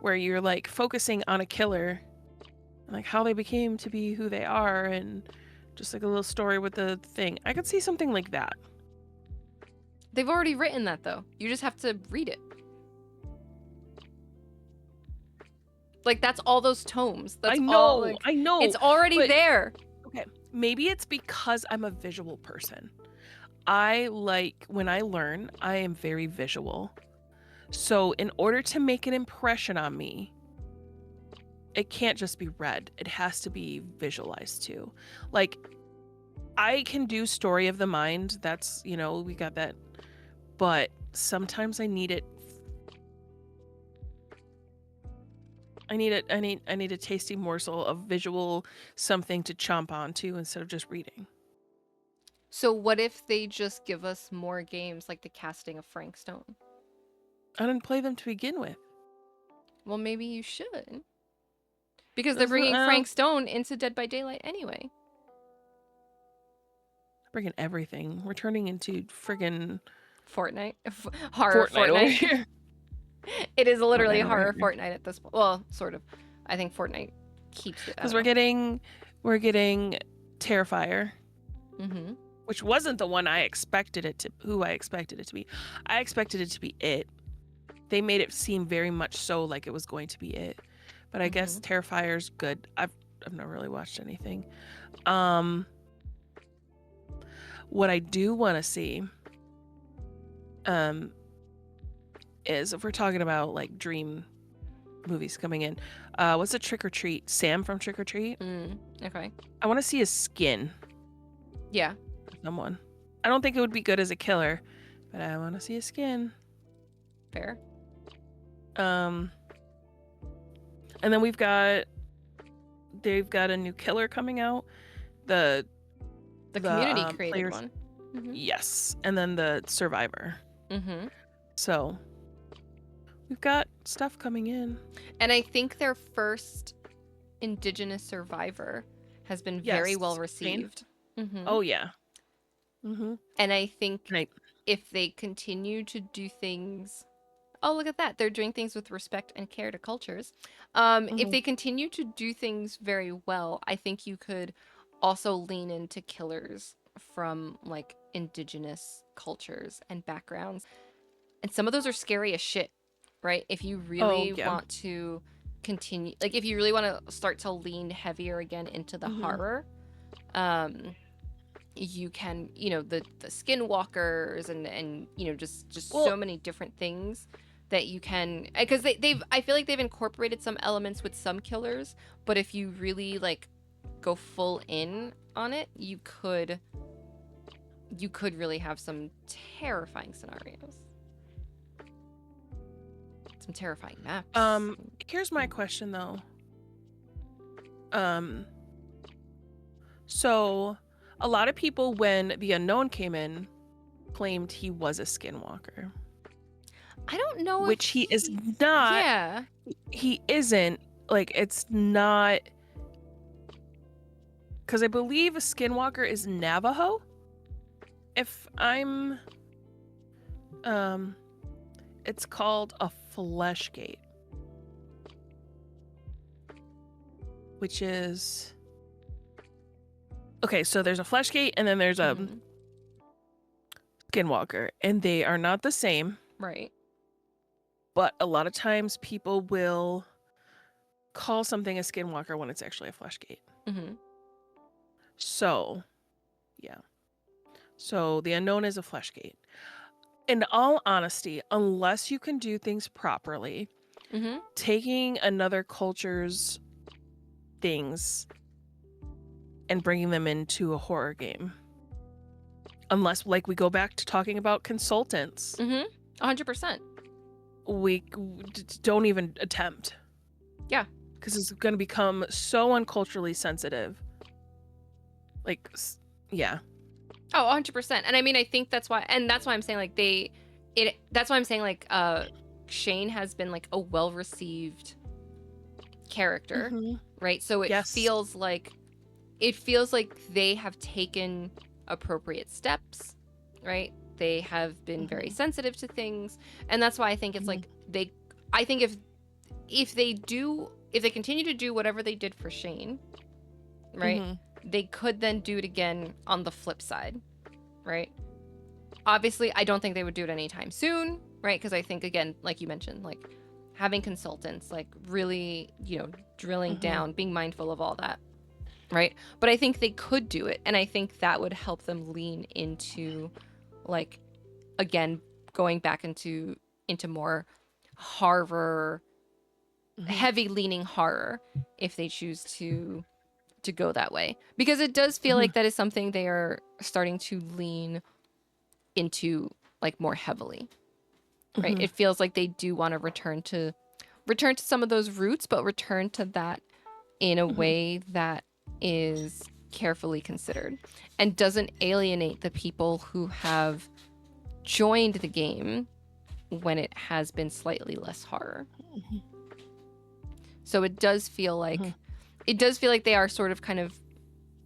Where you're, like, focusing on a killer and, like, how they became to be who they are, and just, like, a little story with the thing. I could see something like that. They've already written that, though. You just have to read it. Like, that's all those tomes. That's I know, all, like, I know. It's already there. Okay, maybe it's because I'm a visual person. When I learn, I am very visual. So in order to make an impression on me, it can't just be read. It has to be visualized too. Like, I can do story of the mind. That's, we got that. But sometimes I need it. I need a tasty morsel of visual something to chomp onto instead of just reading. So what if they just give us more games like the casting of Frank Stone? I didn't play them to begin with. Well, maybe you should. Because they're bringing Frank Stone into Dead by Daylight anyway. Bringing everything. We're turning into friggin' Fortnite. Horror Fortnite. It is literally horror Fortnite at this point. Well, sort of. I think Fortnite keeps it. Because we're getting Terrifier. Mm-hmm. Which wasn't the one I expected it to be. I expected it to be it. They made it seem very much so like it was going to be it. But I guess Terrifier's good. I've not really watched anything. What I do want to see is, if we're talking about, like, dream movies coming in, what's a Trick or Treat? Sam from Trick or Treat? Okay. I want to see his skin. Yeah. Someone. I don't think it would be good as a killer, but I want to see his skin. Fair. And then they've got a new killer coming out. The community created players, one. Mm-hmm. Yes, and then the survivor. Mm-hmm. So we've got stuff coming in. And I think their first indigenous survivor has been very well Yes. Shane? received. Hmm. Oh yeah. Mm-hmm. And I think Right. if they continue to do things, oh, look at that. They're doing things with respect and care to cultures. If Mm-hmm. they continue to do things very well, I think you could also lean into killers from like indigenous cultures and backgrounds. And some of those are scary as shit, right? If you Oh really yeah. want to continue, like if you really want to start to lean heavier again into the Mm-hmm. horror, um, you can, the skinwalkers and just Well, so many different things that you can, because they've I feel like they've incorporated some elements with some killers, but if you really like go full in on it, you could really have some terrifying scenarios, some terrifying maps. here's my question though. Um, so a lot of people, when the unknown came in, claimed he was a skinwalker, I don't know if which he is not. yeah. He isn't. Like, it's not, because I believe a skinwalker is Navajo. If I'm, um, it's called a flesh gate, which is okay. So there's a flesh gate, and then there's a Mhm. skinwalker, and they are not the same. Right. But a lot of times, people will call something a skinwalker when it's actually a flesh gate. Mhm. So, yeah. So the unknown is a flesh gate. In all honesty, unless you can do things properly, Mhm. taking another culture's things and bringing them into a horror game, unless, like, we go back to talking about consultants, Mhm. 100%. we don't even attempt, Yeah. because it's going to become so unculturally sensitive. Like, yeah. Oh, 100%. And I mean, I think that's why I'm saying like that's why I'm saying like Shane has been like a well-received character, Mm-hmm. right? So Yes. it feels like they have taken appropriate steps, right? They have been very Mm-hmm. sensitive to things, and that's why I think it's Mm-hmm. like I think if they continue to do whatever they did for Shane, right? Mm-hmm. They could then do it again on the flip side, right? Obviously, I don't think they would do it anytime soon, right? Because I think, again, like you mentioned, like having consultants, like really, drilling Mm-hmm. down, being mindful of all that, right? But I think they could do it, and I think that would help them lean into, like, again, going back into more horror, Mm-hmm. heavy leaning horror, if they choose to go that way, because it does feel Mm-hmm. like that is something they are starting to lean into like more heavily, right? Mm-hmm. It feels like they do want to return to some of those roots, but return to that in a Mm-hmm. way that is carefully considered and doesn't alienate the people who have joined the game when it has been slightly less horror. So Mm-hmm. it does feel like they are sort of kind of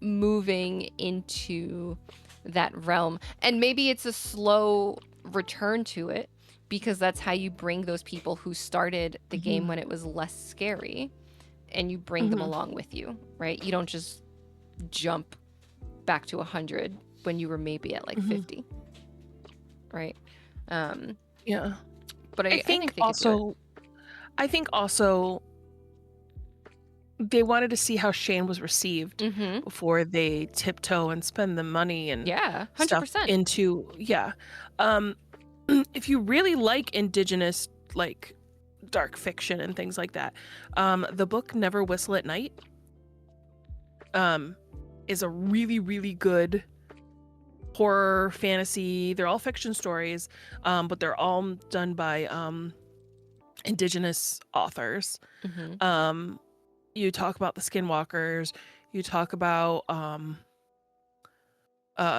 moving into that realm. And maybe it's a slow return to it because that's how you bring those people who started the game Mm-hmm. when it was less scary and you bring them Mm-hmm. along with you, right? You don't just jump back to 100 when you were maybe at like Mm-hmm. 50, right? Um, Yeah. but I I think think they could do it. also, I think also they wanted to see how Shane was received Mm-hmm. before they tiptoe and spend the money and Yeah, stuff 100%. into, yeah. Um, if you really like indigenous, like, dark fiction and things like that, the book Never Whistle at Night um is a really, really good horror fantasy. They're all fiction stories, but they're all done by indigenous authors. Mm-hmm. um you talk about the skinwalkers, you talk about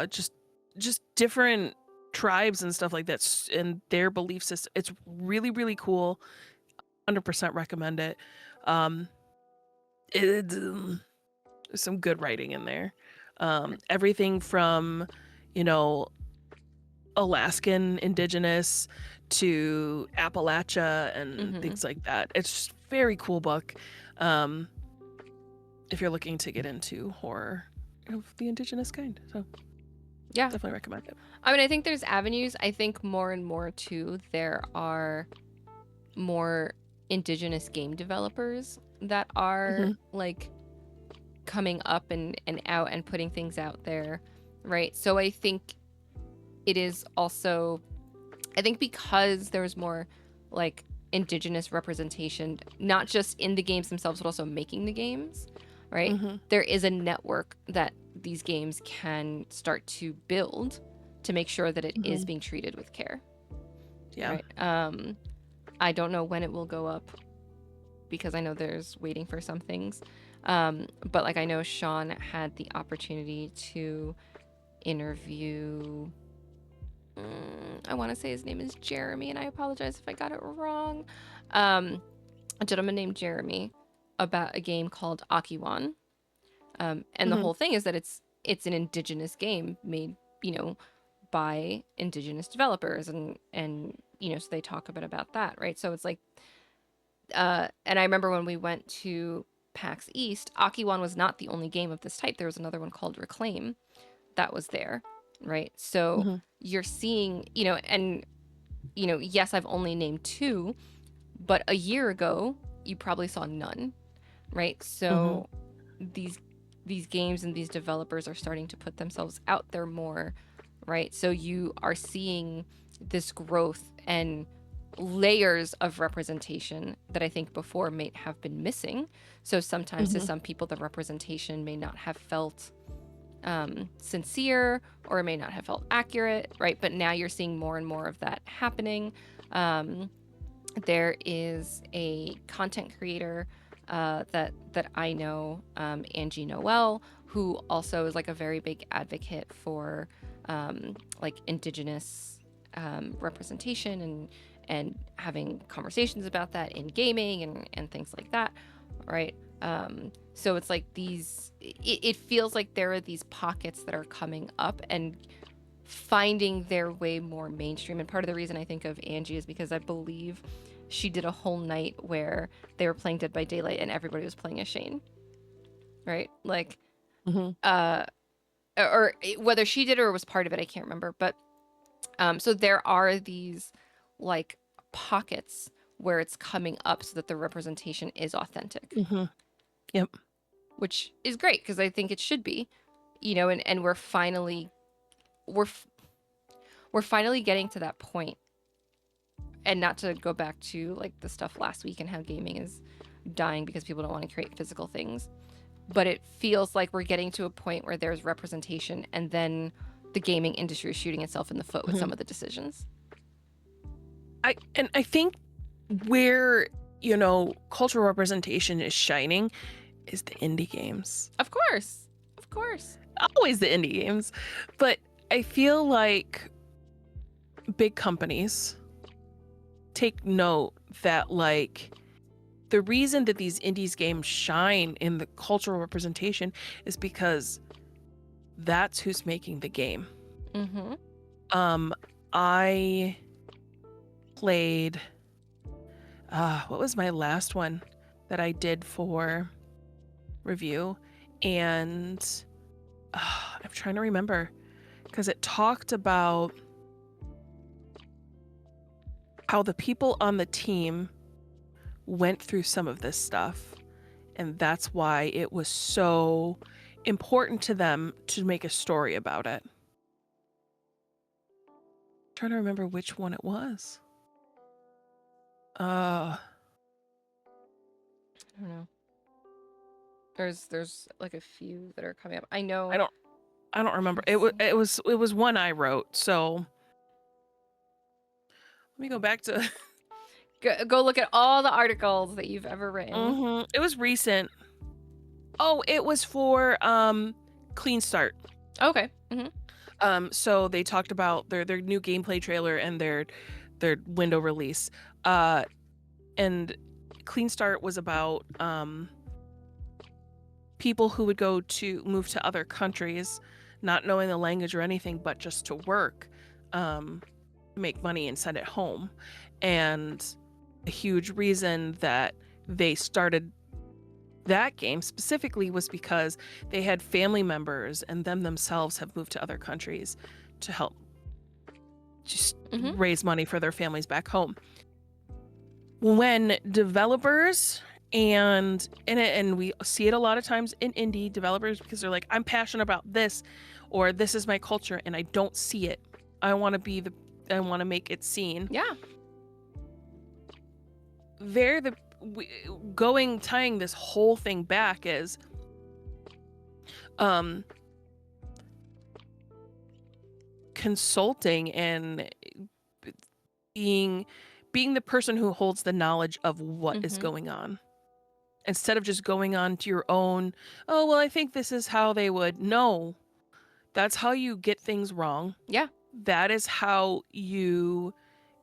just different tribes and stuff like that, and their belief system. It's really, really cool. 100% recommend it. um it, There's some good writing in there. Everything from, you know, Alaskan indigenous to Appalachia and Mm-hmm. things like that. It's just a very cool book. Um, if you're looking to get into horror of the indigenous kind. So Yeah. definitely recommend it. I mean, I think there's avenues. I think more and more too, there are more indigenous game developers that are Mm-hmm. like coming up and out and putting things out there, right? So I think it is also, I think because there's more like indigenous representation, not just in the games themselves, but also making the games, right? Mm-hmm. There is a network that these games can start to build to make sure that it is Mm-hmm. being treated with care, Yeah. right? I don't know when it will go up because I know there's waiting for some things. But like I know Sean had the opportunity to interview. I want to say his name is Jeremy, and I apologize if I got it wrong. A gentleman named Jeremy about a game called Akiwan. And the Mm-hmm. whole thing is that it's an indigenous game made, you know, by indigenous developers, and so they talk a bit about that, right? So it's like, and I remember when we went to PAX East, Akiwan was not the only game of this type. There was another one called Reclaim that was there, right? So Mm-hmm. you're seeing, and yes, I've only named two, but a year ago you probably saw none, right? Mm-hmm. So these these games and these developers are starting to put themselves out there more, right? So you are seeing this growth and layers of representation that I think before may have been missing. So sometimes to Mm-hmm. some people, the representation may not have felt sincere or it may not have felt accurate, right? But now you're seeing more and more of that happening. Um, there is a content creator that I know, Angie Noel, who also is like a very big advocate for like indigenous representation and having conversations about that in gaming and things like that, right? So it's like it feels like there are these pockets that are coming up and finding their way more mainstream. And part of the reason I think of Angie is because I believe she did a whole night where they were playing Dead by Daylight and everybody was playing as Shane, right? Like, Mm-hmm. uh, or whether she did or was part of it, I can't remember. But so there are these like pockets where it's coming up so that the representation is authentic, Mm-hmm. Yep. which is great because I think it should be, and we're we're finally getting to that point. And not to go back to like the stuff last week and how gaming is dying because people don't want to create physical things, but it feels like we're getting to a point where there's representation and then the gaming industry is shooting itself in the foot with Mm-hmm. some of the decisions. I think where, cultural representation is shining is the indie games. Of course. Of course. Always the indie games. But I feel like big companies take note that like the reason that these indies games shine in the cultural representation is because that's who's making the game. Mm-hmm. I played what was my last one that I did for review, and I'm trying to remember because it talked about how the people on the team went through some of this stuff, and that's why it was so important to them to make a story about it. I'm trying to remember which one it was. I don't know. There's like a few that are coming up. I I know. don't I don't remember. Let's see. It was one I wrote. So let me go back to Go look at all the articles that you've ever written. It was recent. Oh, it was for Clean Start. Okay. Mm-hmm. So they talked about their new gameplay trailer and their window release. And Clean Start was about people who would move to other countries, not knowing the language or anything, but just to work, make money and send it home. And a huge reason that they started that game specifically was because they had family members and them themselves have moved to other countries to help just raise money for their families back home. When developers and we see it a lot of times in indie developers, because they're like, I'm passionate about this, or this is my culture and I don't see it. I want to make it seen. Yeah. Tying this whole thing back is consulting and being the person who holds the knowledge of what is going on, instead of just going on to your own, oh well, I think this is how they would. No, that's how you get things wrong. Yeah. That is how you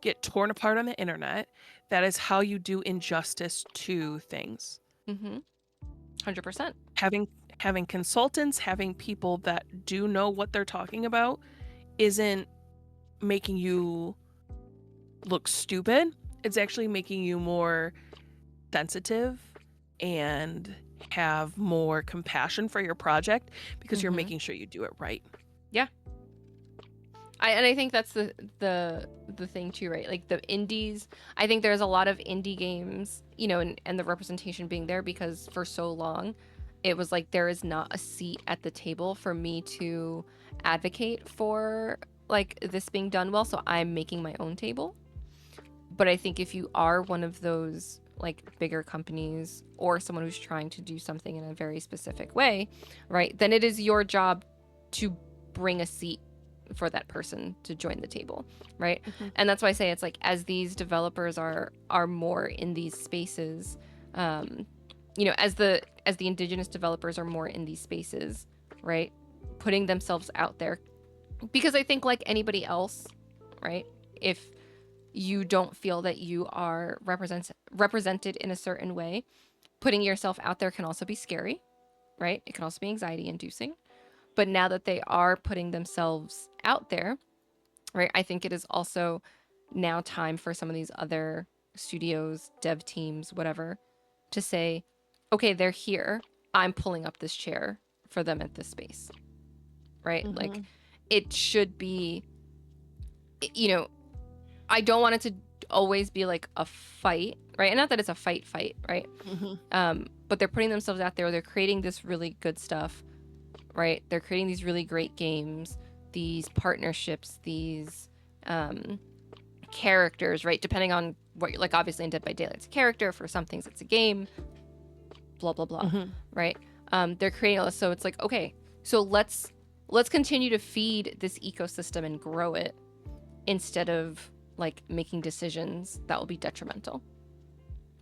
get torn apart on the internet. That is how you do injustice to things. 100%. Having consultants, having people that do know what they're talking about isn't making you look stupid. It's actually making you more sensitive and have more compassion for your project, because you're making sure you do it right. Yeah. I think that's the thing too, right? Like the indies, I think there's a lot of indie games, you know, and the representation being there because for so long it was like there is not a seat at the table for me to advocate for like this being done well, so I'm making my own table. But I think if you are one of those like bigger companies or someone who's trying to do something in a very specific way, right, then it is your job to bring a seat for that person to join the table, right? And that's why I say it's like, as these developers are more in these spaces, you know, as the indigenous developers are more in these spaces, right, putting themselves out there, because I think like anybody else, right, if you don't feel that you are represented in a certain way, putting yourself out there can also be scary, right? It can also be anxiety inducing. But now that they are putting themselves out there, right, I think it is also now time for some of these other studios, dev teams, whatever, to say, okay, they're here. I'm pulling up this chair for them at this space, right? Like, it should be, you know, I don't want it to always be like a fight, right? And not that it's a fight, right? But they're putting themselves out there. They're creating this really good stuff, right? They're creating these really great games, these partnerships, these characters, right? Depending on what you're like, obviously in Dead by Daylight, it's a character. For some things, it's a game, blah, blah, blah, right? They're creating all this. So it's like, okay, so let's continue to feed this ecosystem and grow it instead of like making decisions that will be detrimental,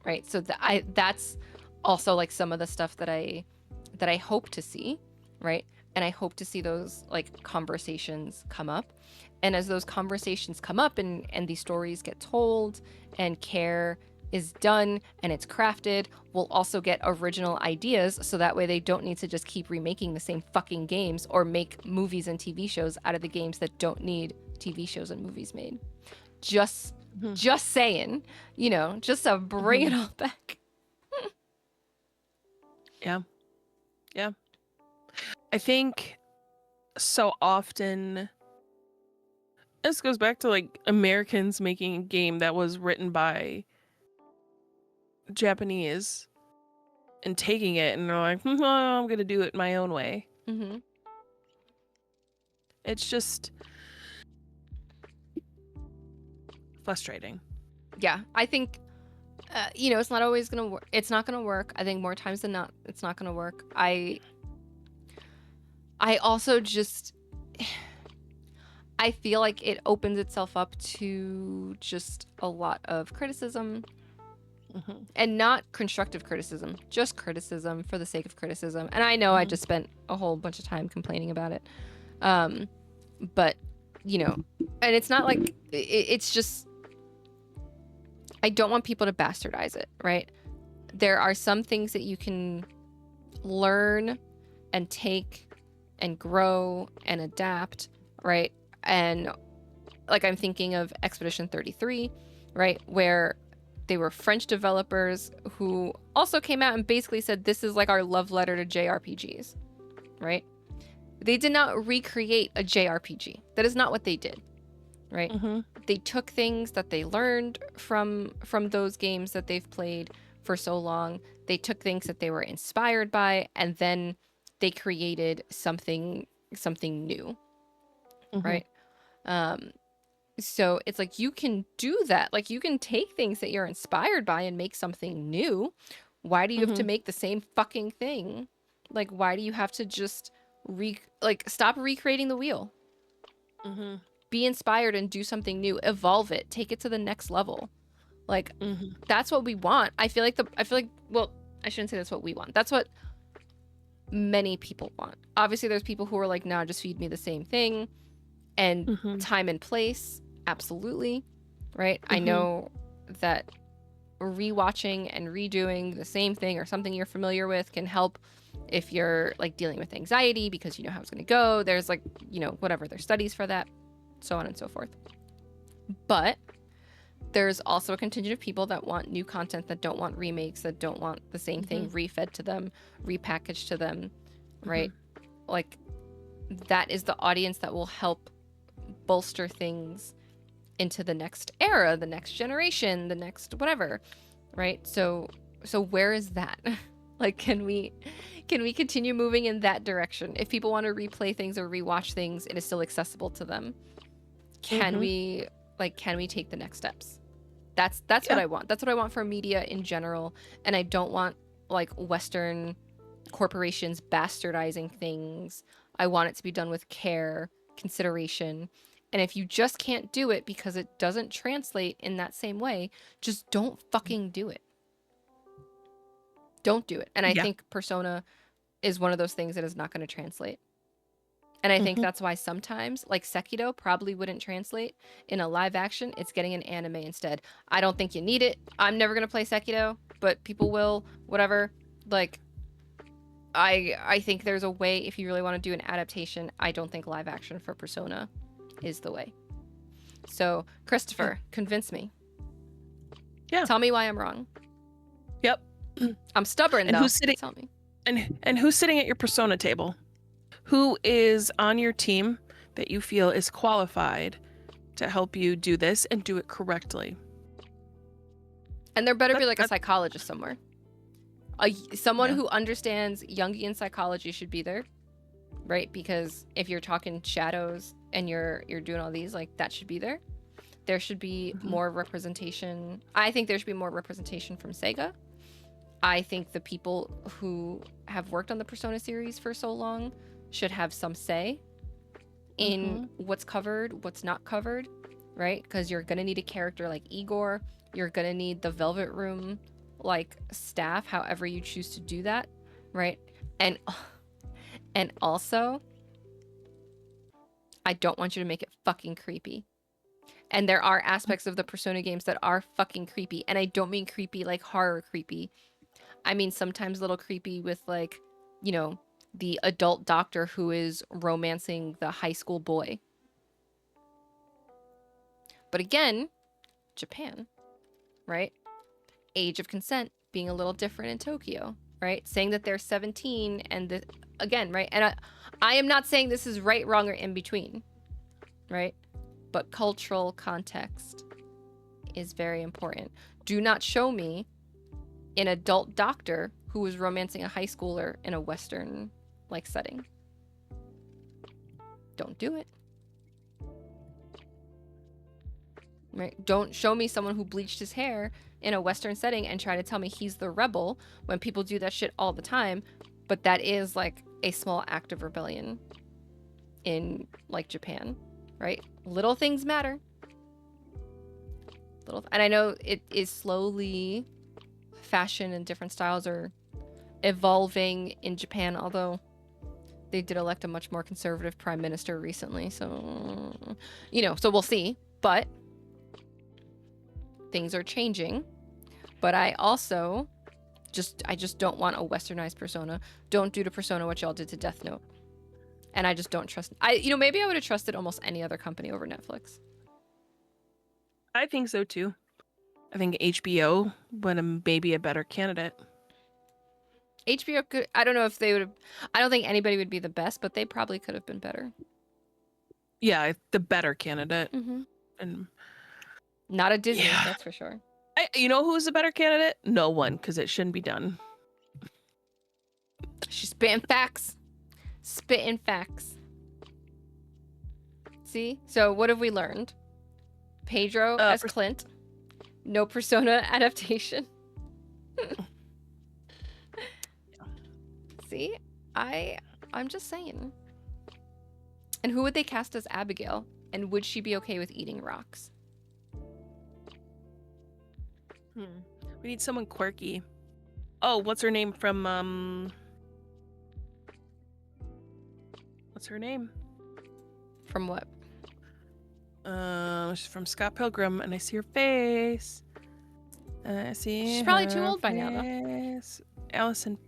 right? So that's also like some of the stuff that I hope to see, right? And I hope to see those like conversations come up. And as those conversations come up and these stories get told and care is done and it's crafted, we'll also get original ideas, so that way they don't need to just keep remaking the same fucking games or make movies and TV shows out of the games that don't need TV shows and movies made. Just saying, you know, just to bring it all back. Yeah. I think so often this goes back to like Americans making a game that was written by Japanese and taking it and they're like, oh, I'm gonna do it my own way. It's just frustrating. Yeah, I think you know, it's not always gonna work. It's not gonna work. I think more times than not, it's not gonna work. I also just I feel like it opens itself up to just a lot of criticism, and not constructive criticism, just criticism for the sake of criticism. And I know I just spent a whole bunch of time complaining about it, but you know, and it's not like it's just, I don't want people to bastardize it, right? There are some things that you can learn and take and grow and adapt, right? And like I'm thinking of Expedition 33, right? Where they were French developers who also came out and basically said, this is like our love letter to JRPGs, right? They did not recreate a JRPG. That is not what they did, right? Mm-hmm. They took things that they learned from those games that they've played for so long. They took things that they were inspired by, and then they created something new, Mm-hmm. right? So it's like you can do that. Like you can take things that you're inspired by and make something new. Why do you have to Mm-hmm. make the same fucking thing? Like why do you have to just stop recreating the wheel? Mm-hmm. Be inspired and do something new. Evolve it. Take it to the next level. Like Mm-hmm. that's what we want. I feel like well, I shouldn't say that's what we want. That's what many people want. Obviously there's people who are like, "Nah, just feed me the same thing." And Mm-hmm. time and place, absolutely, right? I Mm-hmm. know that rewatching and redoing the same thing or something you're familiar with can help if you're like dealing with anxiety because you know how it's going to go. There's like, whatever, there's studies for that, so on and so forth. But there's also a contingent of people that want new content, that don't want remakes, that don't want the same thing refed to them, repackaged to them, right? Like that is the audience that will help bolster things into the next era, the next generation, the next whatever, right? So where is that? Like can we continue moving in that direction? If people want to replay things or rewatch things, it is still accessible to them. Can we take the next steps? That's what Yeah. I want. That's what I want for media in general, and I don't want like Western corporations bastardizing things. I want it to be done with care, consideration. And if you just can't do it because it doesn't translate in that same way, just don't fucking do it. Don't do it. And I Yeah. think Persona is one of those things that is not going to translate. And I think Mm-hmm. that's why sometimes, like Sekiro probably wouldn't translate in a live action. It's getting an anime instead. I don't think you need it. I'm never going to play Sekiro, but people will, whatever. Like, I think there's a way if you really want to do an adaptation. I don't think live action for Persona is the way. So, Christopher, convince me. Yeah. Tell me why I'm wrong. Yep. I'm stubborn And though. who's sitting Tell me. and who's sitting at your Persona table? Who is on your team that you feel is qualified to help you do this and do it correctly? And there better be That- like a that- psychologist somewhere. Someone Yeah. who understands Jungian psychology should be there, right? Because if you're talking shadows and you're doing all these, like that should be there. There should be more representation. I think there should be more representation from Sega. I think the people who have worked on the Persona series for so long should have some say in what's covered, what's not covered, right? Because you're gonna need a character like Igor. You're gonna need the Velvet Room like staff, however you choose to do that, right? And also, I don't want you to make it fucking creepy. And there are aspects of the Persona games that are fucking creepy, and I don't mean creepy like horror creepy. I mean sometimes a little creepy with like, the adult doctor who is romancing the high school boy. But again, Japan, right? Age of consent being a little different in Tokyo, right? Saying that they're 17 and again, right? And I am not saying this is right, wrong, or in between, right? But cultural context is very important. Do not show me an adult doctor who was romancing a high schooler in a Western like setting. Don't do it. Right? Don't show me someone who bleached his hair in a Western setting and try to tell me he's the rebel when people do that shit all the time. But that is like a small act of rebellion in like Japan, right? Little things matter. And I know it is slowly, fashion and different styles are evolving in Japan, although they did elect a much more conservative prime minister recently. So, so we'll see. But things are changing. But I also I just don't want a westernized Persona. Don't do to Persona what y'all did to Death Note. And I just don't trust. Maybe I would have trusted almost any other company over Netflix. I think so too. I think HBO would maybe a better candidate. HBO could. I don't know if they would have. I don't think anybody would be the best, but they probably could have been better. Yeah, the better candidate. Mm-hmm. And Not a Disney, yeah, that's for sure. you know who's a better candidate? No one, because it shouldn't be done. She's spitting facts. Spitting facts. See? So what have we learned? Pedro as Clint. No Persona adaptation. See? I'm just saying. And who would they cast as Abigail? And would she be okay with eating rocks? We need someone quirky. Oh, what's her name from what's her name? From what? She's from Scott Pilgrim, and I see her face. I see. She's probably too old by now, though. Allison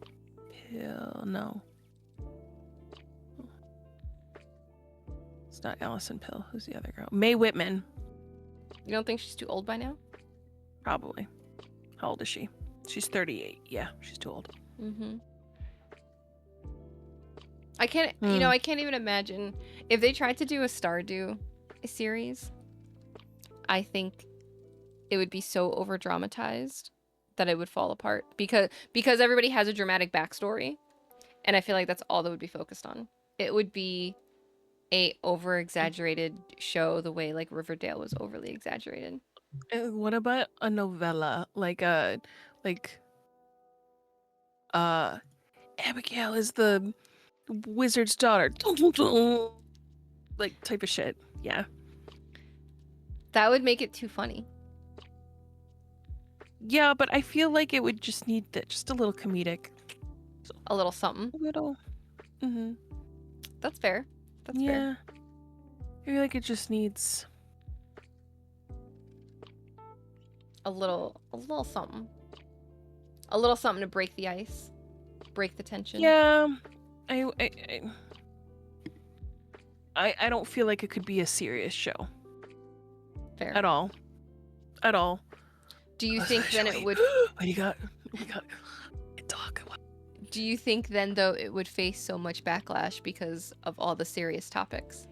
Pill. No. It's not Allison Pill. Who's the other girl? Mae Whitman. You don't think she's too old by now? Probably. How old is she? She's 38. Yeah, she's too old. Mm-hmm. I can't, I can't even imagine if they tried to do a Stardew series. I think it would be so over dramatized that it would fall apart because everybody has a dramatic backstory, and I feel like that's all that would be focused on. It would be a over exaggerated show the way like Riverdale was overly exaggerated. What about a novella like Abigail is the wizard's daughter, like type of shit? Yeah, that would make it too funny. Yeah, but I feel like it would just need just a little comedic, a little something. A little. Mm-hmm. That's fair. That's fair. I feel like it just needs a little something. A little something to break the ice, break the tension. Yeah, I don't feel like it could be a serious show. Fair. At all. Do you think then it would? We got talk. Do you think then though it would face so much backlash because of all the serious topics?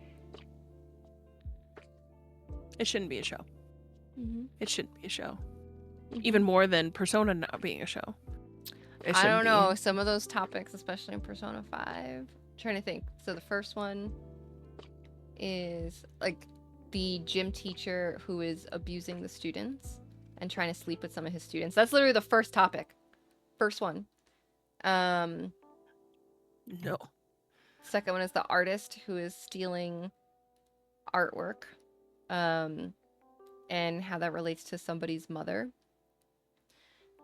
It shouldn't be a show. Mm-hmm. It shouldn't be a show. Mm-hmm. Even more than Persona not being a show. I don't know. Some of those topics, especially in Persona 5. I'm trying to think. So the first one is like the gym teacher who is abusing the students and trying to sleep with some of his students. That's literally the first topic. First one. No. Second one is the artist who is stealing artwork. And how that relates to somebody's mother.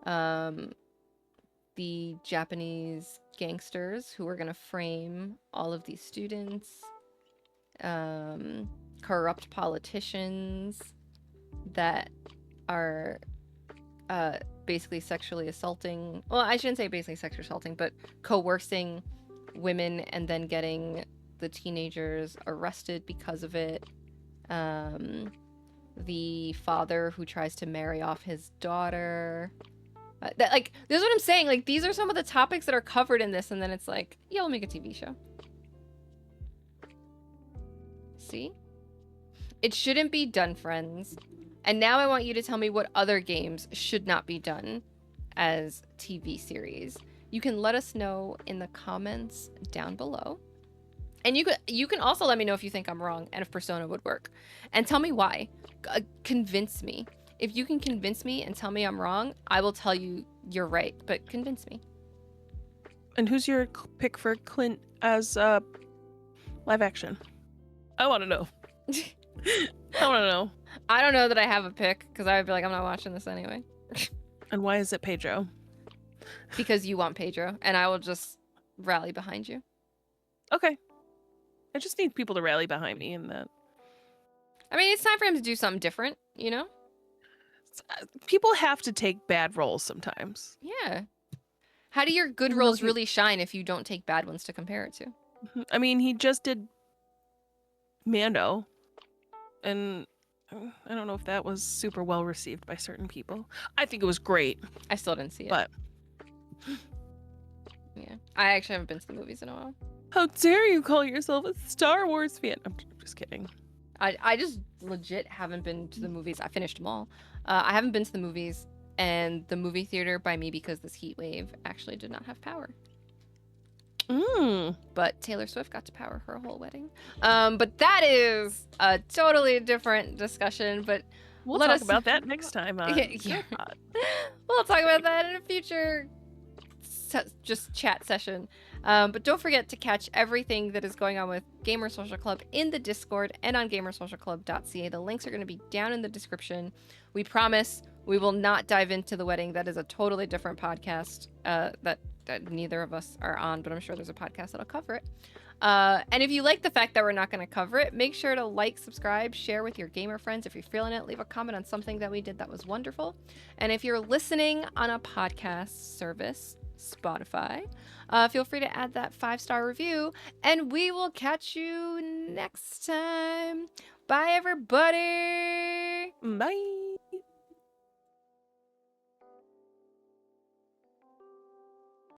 The Japanese gangsters who are going to frame all of these students. Corrupt politicians that are basically sexually assaulting. Well, I shouldn't say basically sexually assaulting, but coercing women and then getting the teenagers arrested because of it. The father who tries to marry off his daughter. This is what I'm saying. Like, these are some of the topics that are covered in this, and then it's like, yeah, we'll make a TV show. See? It shouldn't be done, friends. And now I want you to tell me what other games should not be done as TV series. You can let us know in the comments down below. And you can also let me know if you think I'm wrong and if Persona would work. And tell me why. Convince me. If you can convince me and tell me I'm wrong, I will tell you you're right. But convince me. And who's your pick for Clint as live action? I want to know. I want to know. I don't know that I have a pick because I would be like, I'm not watching this anyway. And why is it Pedro? Because you want Pedro, and I will just rally behind you. Okay. I just need people to rally behind me in that. I mean, it's time for him to do something different, you know? People have to take bad roles sometimes. Yeah. How do your good Even though roles really shine if you don't take bad ones to compare it to? I mean, he just did Mando, and I don't know if that was super well received by certain people. I think it was great, I still didn't see it. but Yeah. I actually haven't been to the movies in a while. how dare you call yourself a Star Wars fan? I'm just kidding. I just legit haven't been to the movies. I finished them all. I haven't been to the movies, and the movie theater by me, because this heat wave, actually did not have power. But Taylor Swift got to power her whole wedding. But that is a totally different discussion. But We'll let talk us about that next time. Yeah. We'll talk about that in a future just chat session. But don't forget to catch everything that is going on with Gamer Social Club in the Discord and on gamersocialclub.ca. The links are going to be down in the description. We promise we will not dive into the wedding. That is a totally different podcast that neither of us are on, but I'm sure there's a podcast that'll cover it. And if you like the fact that we're not going to cover it, make sure to like, subscribe, share with your gamer friends. If you're feeling it, leave a comment on something that we did that was wonderful. And if you're listening on a podcast service, Spotify, feel free to add that 5-star review, and we will catch you next time. Bye, everybody. Bye.